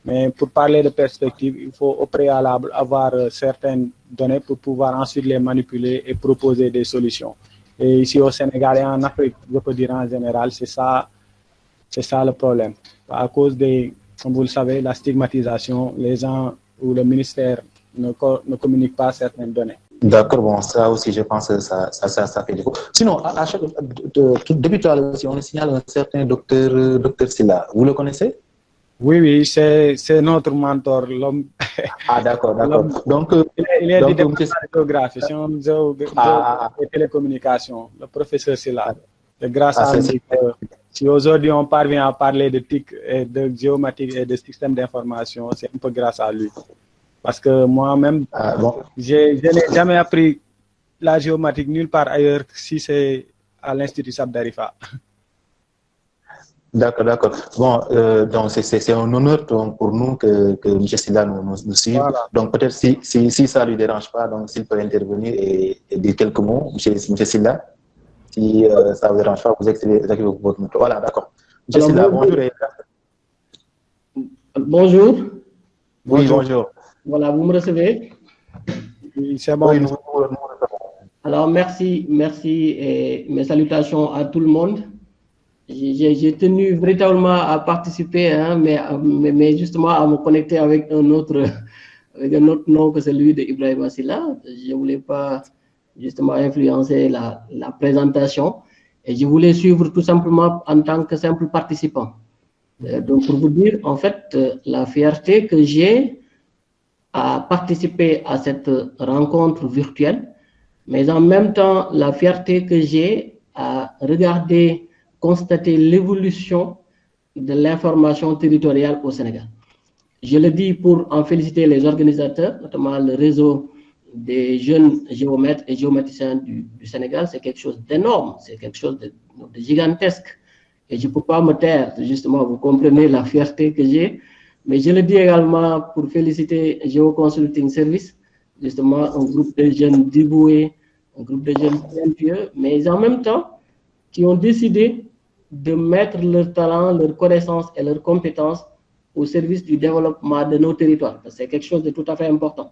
Speaker 2: Mais pour parler de perspective, il faut au préalable avoir certaines données pour pouvoir ensuite les manipuler et proposer des solutions. Et ici au Sénégal et en Afrique, je peux dire en général, c'est ça le problème. À cause comme vous le savez, la stigmatisation, les gens ou le ministère ne communiquent pas certaines données.
Speaker 1: D'accord, bon, ça aussi, je pense que ça fait défaut. Sinon, depuis tout à l'heure, on signale un certain docteur Silla. Vous le connaissez?
Speaker 2: Oui, c'est notre mentor, l'homme.
Speaker 1: Ah, d'accord. Donc,
Speaker 2: il est du département de géographie, c'est un géographe de télécommunications, le professeur Silla. C'est grâce à lui que si aujourd'hui on parvient à parler de TIC, et de géomatique et de système d'information, c'est un peu grâce à lui. Parce que moi-même, je n'ai jamais appris la géomatique nulle part ailleurs si c'est à l'Institut Sabdarifa.
Speaker 1: D'accord, d'accord. Bon, donc c'est un honneur donc, pour nous que M. Silla nous suive.
Speaker 2: Voilà.
Speaker 1: Donc peut-être si ça ne lui dérange pas, donc s'il peut intervenir et dire quelques mots, M. Silla, si ça ne vous dérange pas, vous activez votre micro. Voilà, d'accord. M.
Speaker 3: Alors,
Speaker 1: Silla, bonjour.
Speaker 3: Bonjour.
Speaker 1: Oui, bonjour.
Speaker 3: Voilà, vous me recevez?
Speaker 2: Oui, c'est bon.
Speaker 1: Oui,
Speaker 3: Alors, merci et mes salutations à tout le monde. J'ai tenu véritablement à participer, hein, mais justement à me connecter avec un autre nom que celui de Ibrahim Silla. Je ne voulais pas justement influencer la présentation et je voulais suivre tout simplement en tant que simple participant. Donc, pour vous dire, en fait, la fierté que j'ai à participer à cette rencontre virtuelle, mais en même temps, la fierté que j'ai à regarder, constater l'évolution de l'information territoriale au Sénégal. Je le dis pour en féliciter les organisateurs, notamment le réseau des jeunes géomètres et géométriciens du Sénégal. C'est quelque chose d'énorme, c'est quelque chose de gigantesque. Et je ne peux pas me taire, justement, vous comprenez la fierté que j'ai. Mais je le dis également pour féliciter GeoConsulting Service, justement, un groupe de jeunes dévoués, un groupe de jeunes talentueux, mais en même temps, qui ont décidé de mettre leur talent, leurs connaissances et leurs compétences au service du développement de nos territoires. C'est quelque chose de tout à fait important.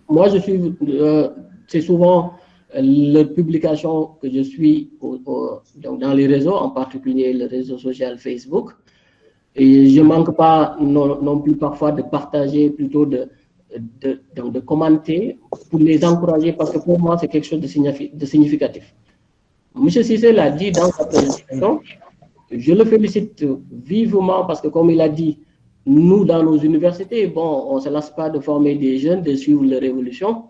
Speaker 3: Moi, je suis, c'est souvent les publications que je suis donc dans les réseaux, en particulier le réseau social Facebook. Et je ne manque pas non plus parfois de partager, plutôt de commenter pour les encourager, parce que pour moi, c'est quelque chose de significatif. M. Cissé l'a dit dans sa présentation, je le félicite vivement parce que, comme il a dit, nous, dans nos universités, bon, on ne se lasse pas de former des jeunes, de suivre les révolutions,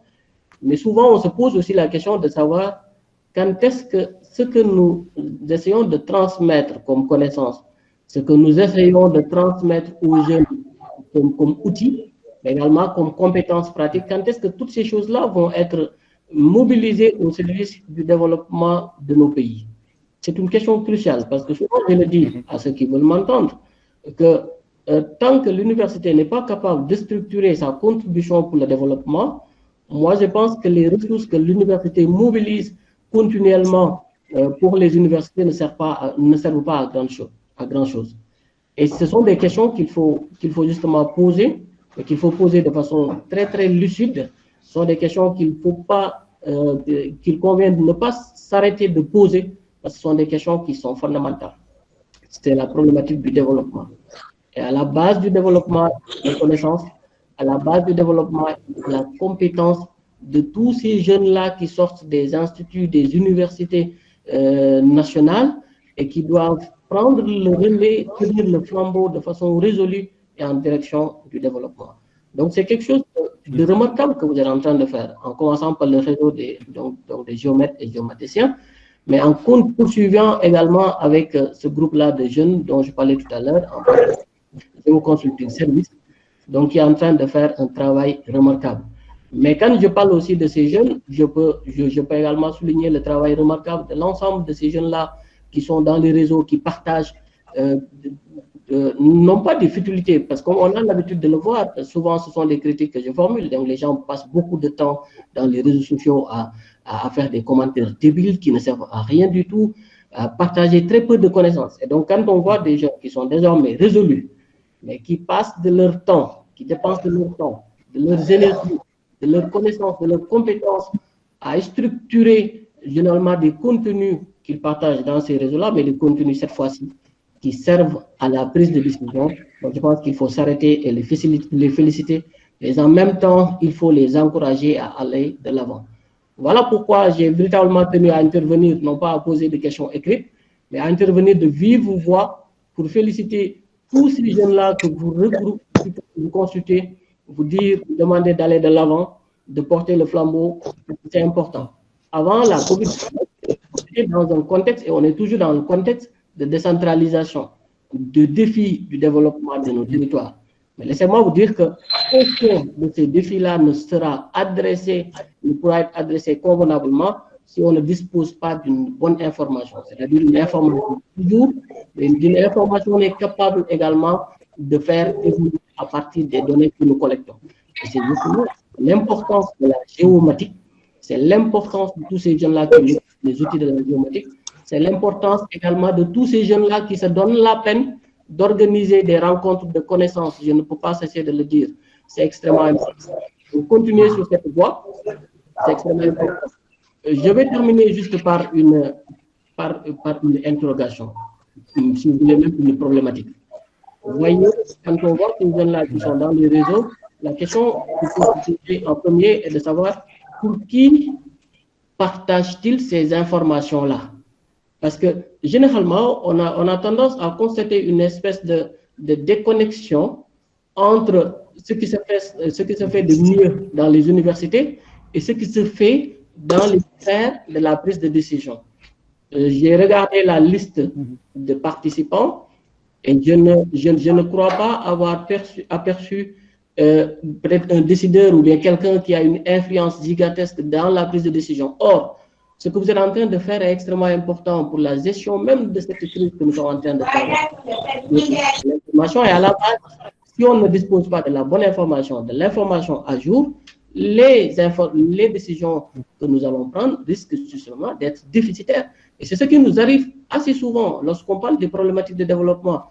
Speaker 3: mais souvent, on se pose aussi la question de savoir quand est-ce que ce que nous essayons de transmettre comme connaissance, ce que nous essayons de transmettre aux jeunes comme outils, mais également comme compétences pratiques, quand est-ce que toutes ces choses-là vont être mobilisées au service du développement de nos pays? C'est une question cruciale parce que souvent je le dis à ceux qui veulent m'entendre que tant que l'université n'est pas capable de structurer sa contribution pour le développement, moi je pense que les ressources que l'université mobilise continuellement pour les universités ne servent pas à grand chose. Et ce sont des questions qu'il faut justement poser, et qu'il faut poser de façon très très lucide. Ce sont des questions qu'il convient de ne pas s'arrêter de poser, parce que ce sont des questions qui sont fondamentales. C'est la problématique du développement. Et à la base du développement des connaissances, à la base du développement, la compétence de tous ces jeunes-là qui sortent des instituts, des universités nationales et qui doivent prendre le relais, tenir le flambeau de façon résolue et en direction du développement. Donc, c'est quelque chose de remarquable que vous êtes en train de faire, en commençant par le réseau des géomètres et géomatriciens, mais en poursuivant également avec ce groupe-là de jeunes dont je parlais tout à l'heure, en GeoConsulting Service, donc qui est en train de faire un travail remarquable. Mais quand je parle aussi de ces jeunes, je peux également souligner le travail remarquable de l'ensemble de ces jeunes-là qui sont dans les réseaux, qui partagent non pas des futilités, parce qu'on a l'habitude de le voir, souvent ce sont des critiques que je formule, donc les gens passent beaucoup de temps dans les réseaux sociaux à faire des commentaires débiles qui ne servent à rien du tout, à partager très peu de connaissances. Et donc quand on voit des gens qui sont désormais résolus, mais qui passent de leur temps, qui dépensent de leur temps, de leurs énergies, de leurs connaissances, de leurs compétences, à structurer généralement des contenus qu'ils partagent dans ces réseaux-là, mais des contenus cette fois-ci qui servent à la prise de décision. Donc je pense qu'il faut s'arrêter et les féliciter, mais en même temps, il faut les encourager à aller de l'avant. Voilà pourquoi j'ai véritablement tenu à intervenir, non pas à poser des questions écrites, mais à intervenir de vive voix pour féliciter tous ces jeunes-là que vous regroupez, que vous consultez, vous dire, vous demander d'aller de l'avant, de porter le flambeau, c'est important. Avant la COVID, on était dans un contexte, et on est toujours dans le contexte de décentralisation, de défis du développement de nos territoires. Mais laissez-moi vous dire qu'aucun de ces défis-là ne sera adressé, ne pourra être adressé convenablement si on ne dispose pas d'une bonne information, c'est-à-dire une information toujours, d'une information est capable également de faire évoluer à partir des données que nous collectons. Et c'est justement l'importance de la géomatique, c'est l'importance de tous ces jeunes-là qui utilisent les outils de la géomatique, c'est l'importance également de tous ces jeunes-là qui se donnent la peine d'organiser des rencontres de connaissances. Je ne peux pas cesser de le dire. C'est extrêmement important. Vous continuez sur cette voie, c'est extrêmement important. Je vais terminer juste par une interrogation, si vous voulez même une problématique. Vous voyez, quand on voit ces jeunes-là qui sont dans les réseaux, la question qu'il faut se poser en premier est de savoir pour qui partagent-ils ces informations-là? Parce que généralement, on a tendance à constater une espèce de déconnexion entre ce qui se fait de mieux dans les universités et ce qui se fait dans les sphères de la prise de décision. J'ai regardé la liste de participants et je ne crois pas avoir aperçu peut-être un décideur ou bien quelqu'un qui a une influence gigantesque dans la prise de décision. Or, ce que vous êtes en train de faire est extrêmement important pour la gestion même de cette crise que nous sommes en train de faire. L'information est à la base. Si on ne dispose pas de la bonne information, de l'information à jour, les décisions que nous allons prendre risquent justement d'être déficitaires. Et c'est ce qui nous arrive assez souvent lorsqu'on parle des problématiques de développement.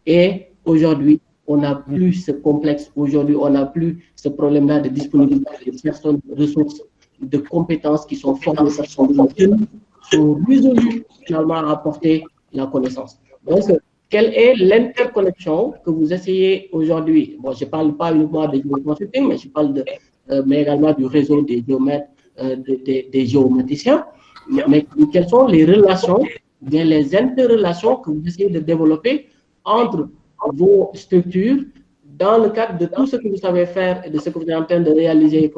Speaker 3: Et aujourd'hui, on n'a plus ce complexe. Aujourd'hui, on n'a plus ce problème-là de disponibilité de personnes, de ressources, de compétences qui sont formées, sont résolues finalement à apporter la connaissance. Donc, quelle est l'interconnexion que vous essayez aujourd'hui? Bon, je ne parle pas uniquement de géoconsulting, mais je parle mais également du réseau des géomètres, des géométriciens. Mais quelles sont les relations, bien les interrelations que vous essayez de développer entre vos structures dans le cadre de tout ce que vous savez faire et de ce que vous êtes en train de réaliser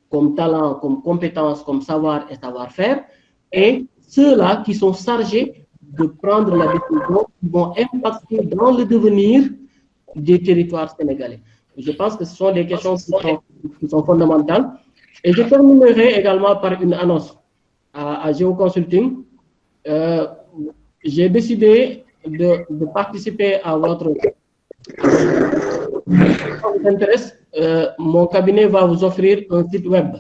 Speaker 3: comme talent, comme compétence, comme savoir et savoir-faire, et ceux-là qui sont chargés de prendre la décision qui vont impacter dans le devenir des territoires sénégalais. Je pense que ce sont des questions qui sont fondamentales. Et je terminerai également par une annonce à Géoconsulting. J'ai décidé de participer à votre... Si ça vous intéresse, mon cabinet va vous offrir un site web.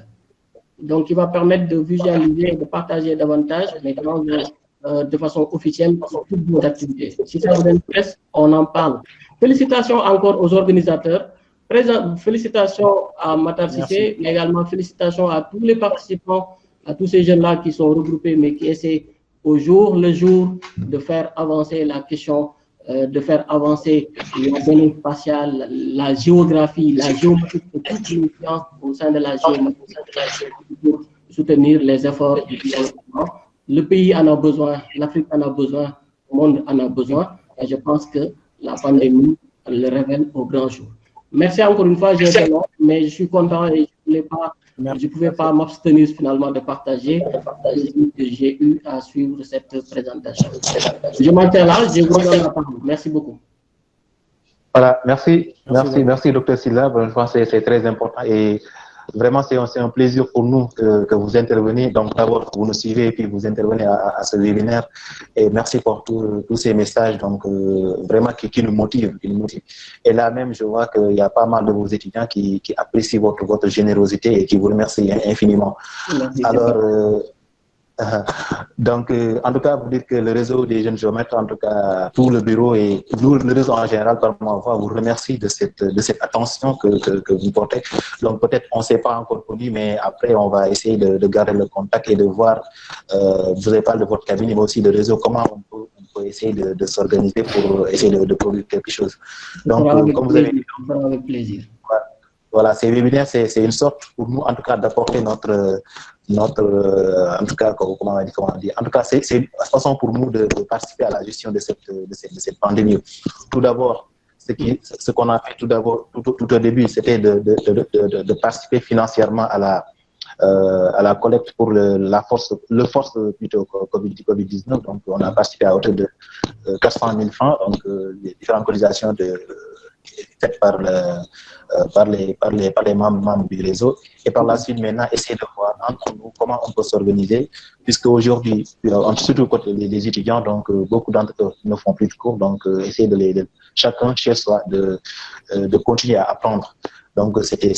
Speaker 3: Donc, qui va permettre de visualiser et de partager davantage, mais de façon officielle, sur toutes vos activités. Si ça vous intéresse, on en parle. Félicitations encore aux organisateurs. Félicitations à Matar Cissé, mais également félicitations à tous les participants, à tous ces jeunes-là qui sont regroupés, mais qui essaient au jour le jour de faire avancer la question, de faire avancer la donnée spatiale, la géographie, la géométrie, toutes les sciences au sein de la géométrie, pour soutenir les efforts du développement. Le pays en a besoin, l'Afrique en a besoin, le monde en a besoin, et je pense que la pandémie le révèle au grand jour. Merci encore une fois, j'ai été long, mais je suis content et je ne pouvais pas m'abstenir finalement de partager que j'ai eu à suivre cette présentation. Je m'arrête là, je vous donne la parole. Merci beaucoup.
Speaker 1: Voilà, merci, Dr. Sylla. Je pense que c'est très important et vraiment c'est un plaisir pour nous que vous interveniez. Donc d'abord, vous nous suivez et puis vous intervenez à ce webinaire. Et merci pour tous ces messages donc vraiment qui nous motivent, Et là même, je vois qu'il y a pas mal de vos étudiants qui apprécient votre générosité et qui vous remercient infiniment. Merci. Alors, donc, en tout cas, vous dites que le réseau des jeunes géomètres, en tout cas, tout le bureau et le réseau en général, par ma voix, vous remercie de cette attention que vous portez. Donc, peut-être on ne s'est pas encore connu, mais après, on va essayer de garder le contact et de voir, vous avez parlé de votre cabinet, mais aussi de réseau, comment on peut essayer de s'organiser pour essayer de produire quelque chose. Donc, comme vous avez dit,
Speaker 3: avec plaisir.
Speaker 1: Voilà, ces webinaires, c'est une sorte pour nous, en tout cas, d'apporter notre en tout cas, comment on dit, en tout cas, c'est une façon pour nous de participer à la gestion de cette pandémie. Tout d'abord, ce qu'on a fait tout au début, c'était de participer financièrement à la collecte pour le force plutôt COVID-19. Donc, on a participé à hauteur de 400 000 francs, donc les différentes cotisations faite par les membres du réseau. Et par la suite, maintenant, essayer de voir entre nous comment on peut s'organiser, puisque aujourd'hui, surtout côté des étudiants, donc beaucoup d'entre eux ne font plus de cours, donc essayer chacun chez soi de continuer à apprendre. Donc c'était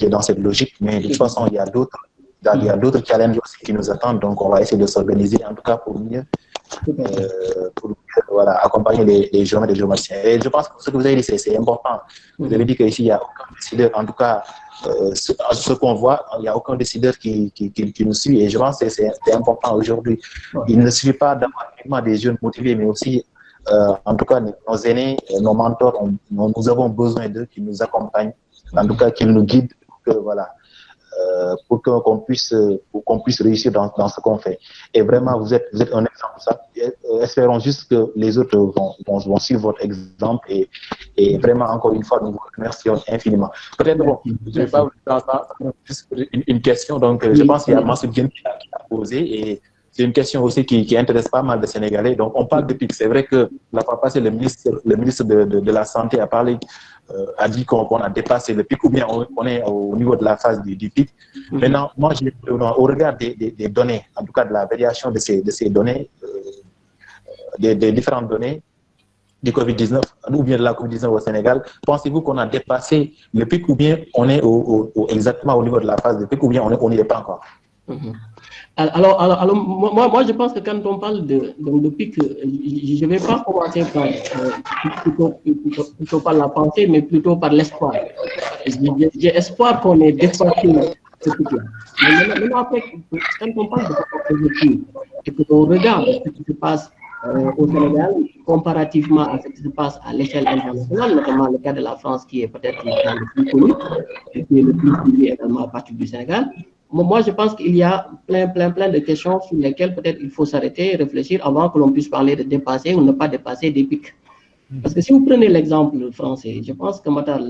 Speaker 1: dans cette logique, mais de toute façon, il y a d'autres challenges aussi qui nous attendent, donc on va essayer de s'organiser, en tout cas pour mieux accompagner les jeunes et les géomatiens. Et je pense que ce que vous avez dit, c'est important. Vous avez dit qu'ici, il n'y a aucun décideur, en tout cas, ce qu'on voit, il n'y a aucun décideur qui nous suit. Et je pense que c'est important aujourd'hui. Il ne suffit pas d'avoir uniquement des jeunes motivés, mais aussi, en tout cas, nos aînés, nos mentors, nous avons besoin d'eux qui nous accompagnent, en tout cas, qui nous guident pour qu'on puisse réussir dans ce qu'on fait. Et vraiment, vous êtes un exemple de ça. Espérons juste que les autres vont suivre votre exemple et vraiment, encore une fois, nous vous remercions infiniment. Peut-être, je ne vais pas vous faire juste une question. Donc, je pense qu'il y a Massoud Diène qui a posé et c'est une question aussi qui intéresse pas mal de Sénégalais. Donc, on parle de pic. C'est vrai que la fois passée, le ministre de la Santé a dit qu'on a dépassé le pic ou bien on est au niveau de la phase du pic. Maintenant, moi, au regard des données, en tout cas de la variation de ces données, des différentes données du Covid-19 ou bien de la Covid-19 au Sénégal, pensez-vous qu'on a dépassé le pic ou bien on est exactement au niveau de la phase de pic ou bien on n'y est pas encore?
Speaker 3: Alors moi, je pense que quand on parle de pic, je ne vais pas commencer par plutôt par la pensée, mais plutôt par l'espoir. J'ai espoir qu'on ait dépassé ce pic-là. Mais maintenant, après, quand on parle de pic et qu'on regarde ce qui se passe au Sénégal, comparativement à ce qui se passe à l'échelle internationale, notamment le cas de la France, qui est peut-être le plus connu, et qui est le plus suivi également à partir du Sénégal. Moi, je pense qu'il y a plein de questions sur lesquelles peut-être il faut s'arrêter et réfléchir avant que l'on puisse parler de dépasser ou ne pas dépasser des pics. Parce que si vous prenez l'exemple français, je pense que Matar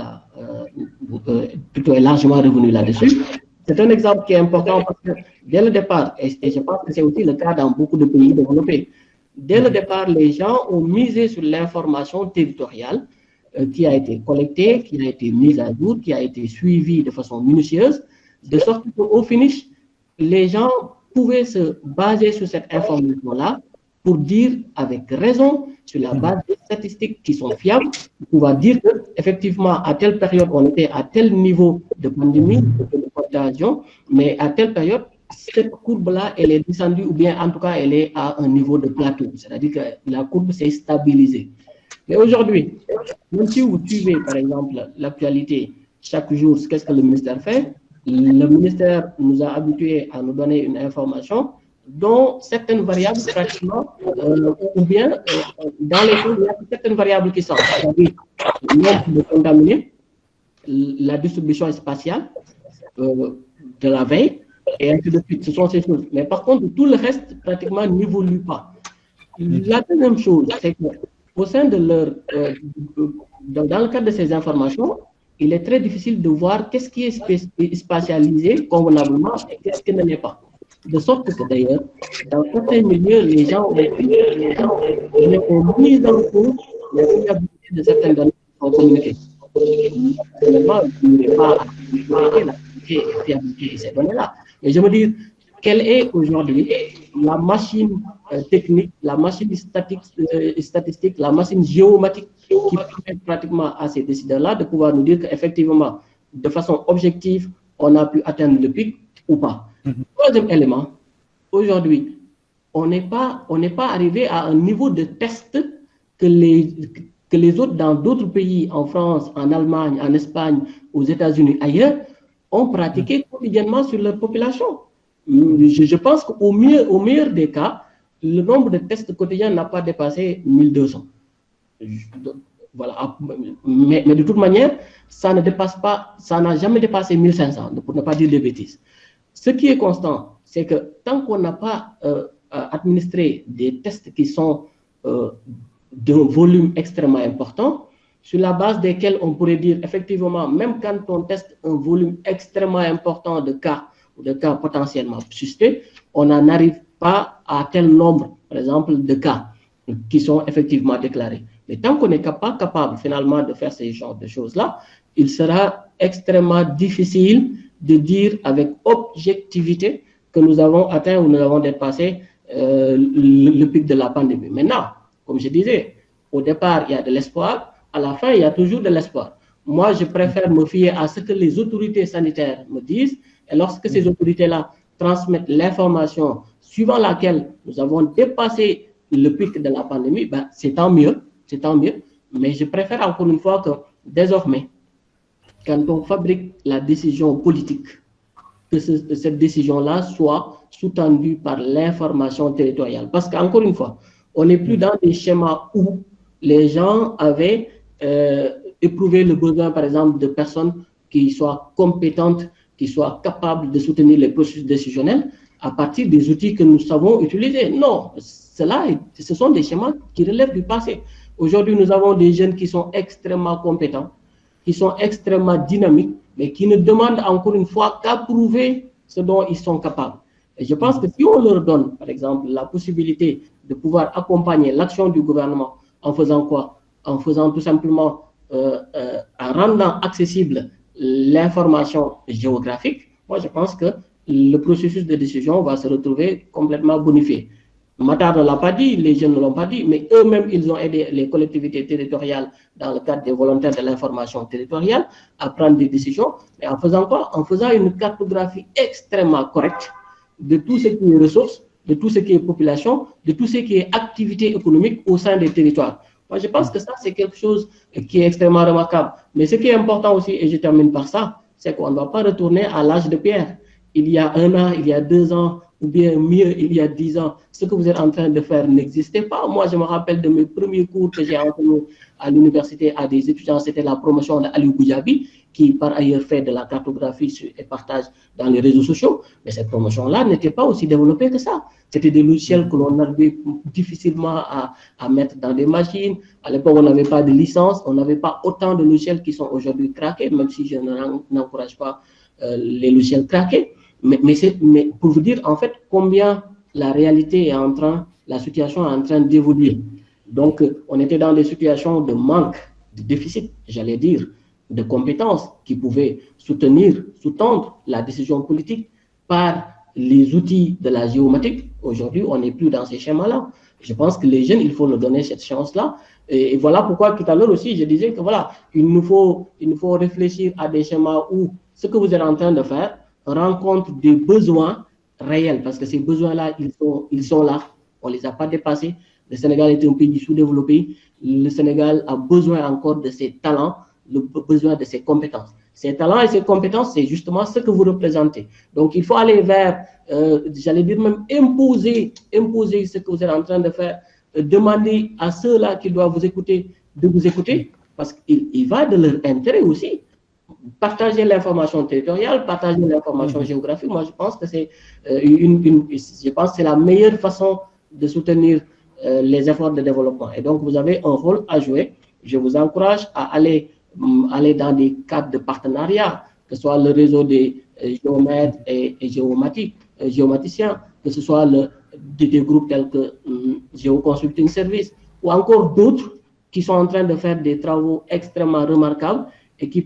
Speaker 3: plutôt est largement revenu là-dessus. C'est un exemple qui est important parce que dès le départ, et je pense que c'est aussi le cas dans beaucoup de pays développés, dès le départ, les gens ont misé sur l'information territoriale qui a été collectée, qui a été mise à jour, qui a été suivie de façon minutieuse, de sorte qu'au finish, les gens pouvaient se baser sur cette information-là pour dire avec raison, sur la base des statistiques qui sont fiables, pouvoir dire qu'effectivement, à telle période, on était à tel niveau de pandémie, de contagion, mais à telle période, cette courbe-là, elle est descendue ou bien en tout cas, elle est à un niveau de plateau. C'est-à-dire que la courbe s'est stabilisée. Mais aujourd'hui, même si vous suivez, par exemple, l'actualité chaque jour, qu'est-ce que le ministère fait? Le ministère nous a habitués à nous donner une information dont certaines variables pratiquement, ou bien dans les choses, il y a certaines variables qui sont, c'est-à-dire le nombre de contaminés, la distribution spatiale de la veille, et ainsi de suite. Ce sont ces choses. Mais par contre, tout le reste pratiquement n'évolue pas. La deuxième chose, c'est qu'au sein de dans le cadre de ces informations, il est très difficile de voir qu'est-ce qui est spatialisé convenablement et qu'est-ce qui ne l'est pas. De sorte que d'ailleurs, dans certains milieux, les gens ont mis en cause la fiabilité de certaines données qui sont communiquées. Finalement, il n'y a pas la fiabilité de ces données-là. Mais je me dis, quelle est aujourd'hui la machine technique, la machine statistique, la machine géomatique qui permet pratiquement à ces décideurs-là de pouvoir nous dire qu'effectivement, de façon objective, on a pu atteindre le pic ou pas. Troisième élément, aujourd'hui, on n'est pas arrivé à un niveau de test que les autres dans d'autres pays, en France, en Allemagne, en Espagne, aux États-Unis, ailleurs, ont pratiqué quotidiennement sur leur population. Je pense qu'au meilleur des cas, le nombre de tests quotidiens n'a pas dépassé 1200. Voilà. Mais de toute manière, ça n'a jamais dépassé 1500, pour ne pas dire des bêtises. Ce qui est constant, c'est que tant qu'on n'a pas administré des tests qui sont d'un volume extrêmement important, sur la base desquels on pourrait dire effectivement, même quand on teste un volume extrêmement important de cas ou de cas potentiellement suspects, on n'en arrive pas à tel nombre, par exemple, de cas qui sont effectivement déclarés. Mais tant qu'on n'est pas capable finalement de faire ces genres de choses-là, il sera extrêmement difficile de dire avec objectivité que nous avons atteint ou nous avons dépassé le pic de la pandémie. Maintenant, comme je disais, au départ, il y a de l'espoir, à la fin, il y a toujours de l'espoir. Moi, je préfère me fier à ce que les autorités sanitaires me disent, et lorsque ces autorités-là transmettent l'information suivant laquelle nous avons dépassé le pic de la pandémie, ben, c'est tant mieux, mais je préfère encore une fois que désormais, quand on fabrique la décision politique, que cette décision-là soit sous-tendue par l'information territoriale. Parce qu'encore une fois, on n'est plus dans des schémas où les gens avaient éprouvé le besoin, par exemple, de personnes qui soient compétentes, qui soient capables de soutenir les processus décisionnels à partir des outils que nous savons utiliser. Non, ce sont des schémas qui relèvent du passé. Aujourd'hui, nous avons des jeunes qui sont extrêmement compétents, qui sont extrêmement dynamiques, mais qui ne demandent encore une fois qu'à prouver ce dont ils sont capables. Et je pense que si on leur donne, par exemple, la possibilité de pouvoir accompagner l'action du gouvernement en faisant quoi? En faisant tout simplement, en rendant accessible l'information géographique, moi je pense que le processus de décision va se retrouver complètement bonifié. Matar ne l'a pas dit, les jeunes ne l'ont pas dit, mais eux-mêmes, ils ont aidé les collectivités territoriales dans le cadre des volontaires de l'information territoriale à prendre des décisions. Mais en faisant quoi? En faisant une cartographie extrêmement correcte de tout ce qui est ressources, de tout ce qui est population, de tout ce qui est activité économique au sein des territoires. Moi, je pense que ça, c'est quelque chose qui est extrêmement remarquable. Mais ce qui est important aussi, et je termine par ça, c'est qu'on ne doit pas retourner à l'âge de pierre. Il y a 1 an, il y a 2 ans, ou bien mieux, il y a 10 ans, ce que vous êtes en train de faire n'existait pas. Moi, je me rappelle de mes premiers cours que j'ai enseignés à l'université à des étudiants, c'était la promotion d'Aliou Goudiaby, qui par ailleurs fait de la cartographie et partage dans les réseaux sociaux. Mais cette promotion-là n'était pas aussi développée que ça. C'était des logiciels que l'on arrivait difficilement à mettre dans des machines. À l'époque, on n'avait pas de licence, on n'avait pas autant de logiciels qui sont aujourd'hui craqués, même si je n'encourage pas les logiciels craqués. Mais pour vous dire en fait combien la réalité est la situation est en train d'évoluer. Donc, on était dans des situations de manque, de déficit, j'allais dire, de compétences qui pouvaient sous-tendre la décision politique par les outils de la géomatique. Aujourd'hui, on n'est plus dans ces schémas-là. Je pense que les jeunes, il faut leur donner cette chance-là. Et voilà pourquoi tout à l'heure aussi, je disais que voilà, il nous faut réfléchir à des schémas où ce que vous êtes en train de faire rencontre des besoins réels, parce que ces besoins-là, ils sont là, on ne les a pas dépassés. Le Sénégal est un pays sous-développé, le Sénégal a besoin encore de ses talents, besoin de ses compétences. Ces talents et ces compétences, c'est justement ce que vous représentez. Donc, il faut aller vers, j'allais dire même imposer ce que vous êtes en train de faire, demander à ceux-là qui doivent vous écouter de vous écouter, parce qu'il va de leur intérêt aussi. Partager l'information territoriale, partager l'information géographique, moi je pense que c'est c'est la meilleure façon de soutenir les efforts de développement. Et donc vous avez un rôle à jouer. Je vous encourage à aller dans des cadres de partenariat, que ce soit le réseau des géomètres et géomaticiens, que ce soit des groupes tels que Geoconsulting Service, ou encore d'autres qui sont en train de faire des travaux extrêmement remarquables et qui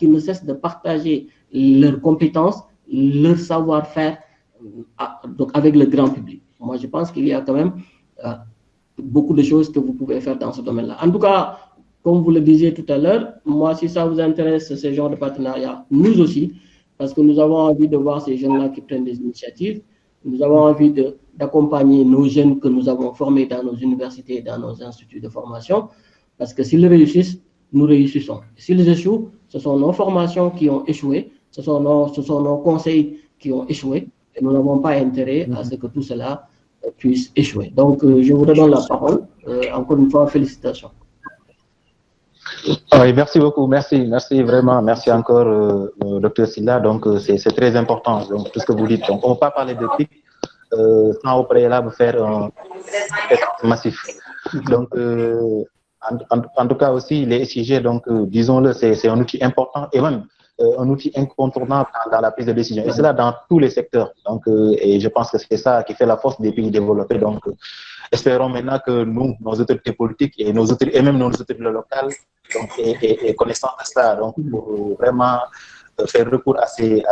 Speaker 3: ne cessent de partager leurs compétences, leur savoir-faire donc avec le grand public. Moi, je pense qu'il y a quand même beaucoup de choses que vous pouvez faire dans ce domaine-là. En tout cas, comme vous le disiez tout à l'heure, moi, si ça vous intéresse, ce genre de partenariat, nous aussi, parce que nous avons envie de voir ces jeunes-là qui prennent des initiatives, nous avons envie d'accompagner nos jeunes que nous avons formés dans nos universités et dans nos instituts de formation, parce que s'ils réussissent, nous réussissons. S'ils échouent, ce sont nos formations qui ont échoué, ce sont nos conseils qui ont échoué, et nous n'avons pas intérêt à ce que tout cela puisse échouer. Donc, je vous redonne la parole. Encore une fois, félicitations.
Speaker 1: Oui, merci beaucoup, merci vraiment, merci encore, Dr Sylla. Donc, c'est très important, donc, tout ce que vous dites. Donc, on ne va pas parler de pic sans au préalable faire un test massif. Donc, en tout cas aussi, les SIG, donc, disons-le, c'est un outil important. Et même, un outil incontournable dans la prise de décision. Et cela dans tous les secteurs. Donc, et je pense que c'est ça qui fait la force des pays développés. Donc, espérons maintenant que nous, nos autorités politiques et même nos autorités locales, donc, et connaissant ça, donc, pour vraiment faire recours à ces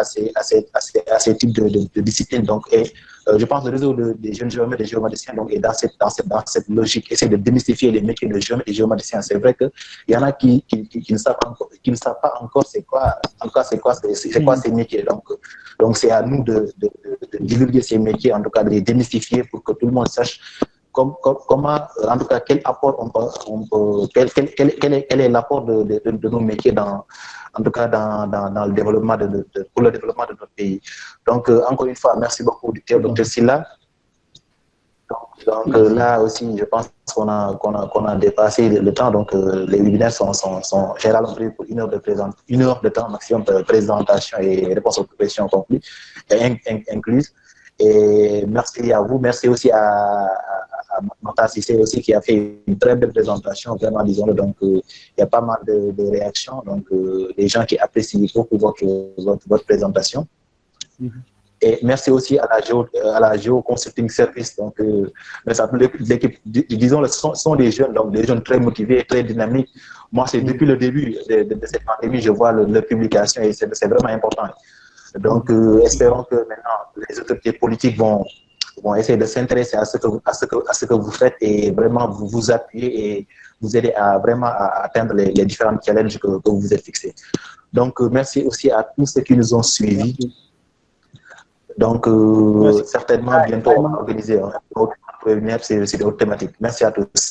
Speaker 1: types de disciplines. Donc, je pense que le réseau des jeunes géomètres et géomaticiens donc, est dans cette logique, essaie de démystifier les métiers de géomètres et géomaticiens. C'est vrai qu'il y en a qui ne savent pas encore c'est quoi ces métiers. Donc c'est à nous de divulguer ces métiers, en tout cas de les démystifier pour que tout le monde sache comment, en tout cas, quel apport quel est l'apport de nos métiers en tout cas dans le développement pour le développement de notre pays. Donc, encore une fois, merci beaucoup, Dr. Sylla. Donc là aussi, je pense qu'on a dépassé le temps. Donc, les webinaires sont généralement prévus pour 1 heure de temps maximum de présentation et réponse aux questions incluses. Et merci à vous. Merci aussi à Mata Cissé aussi qui a fait une très belle présentation, vraiment, disons-le. Donc, il y a pas mal de réactions. Donc, des gens qui apprécient beaucoup votre présentation. Et merci aussi à la Geo Consulting Service. Donc, l'équipe, disons, ce sont des jeunes, donc des jeunes très motivés, très dynamiques. Moi, c'est depuis le début de cette pandémie, je vois leur publication et c'est vraiment important. Donc, espérons que maintenant, les autorités politiques vont essayer de s'intéresser à ce que vous faites et vraiment vous appuyer et vous aider à vraiment à atteindre les différents challenges que vous vous êtes fixés. Donc, merci aussi à tous ceux qui nous ont suivis. Donc, certainement, bientôt, on va organiser un autre webinaire sur d'autres thématiques. Merci à tous.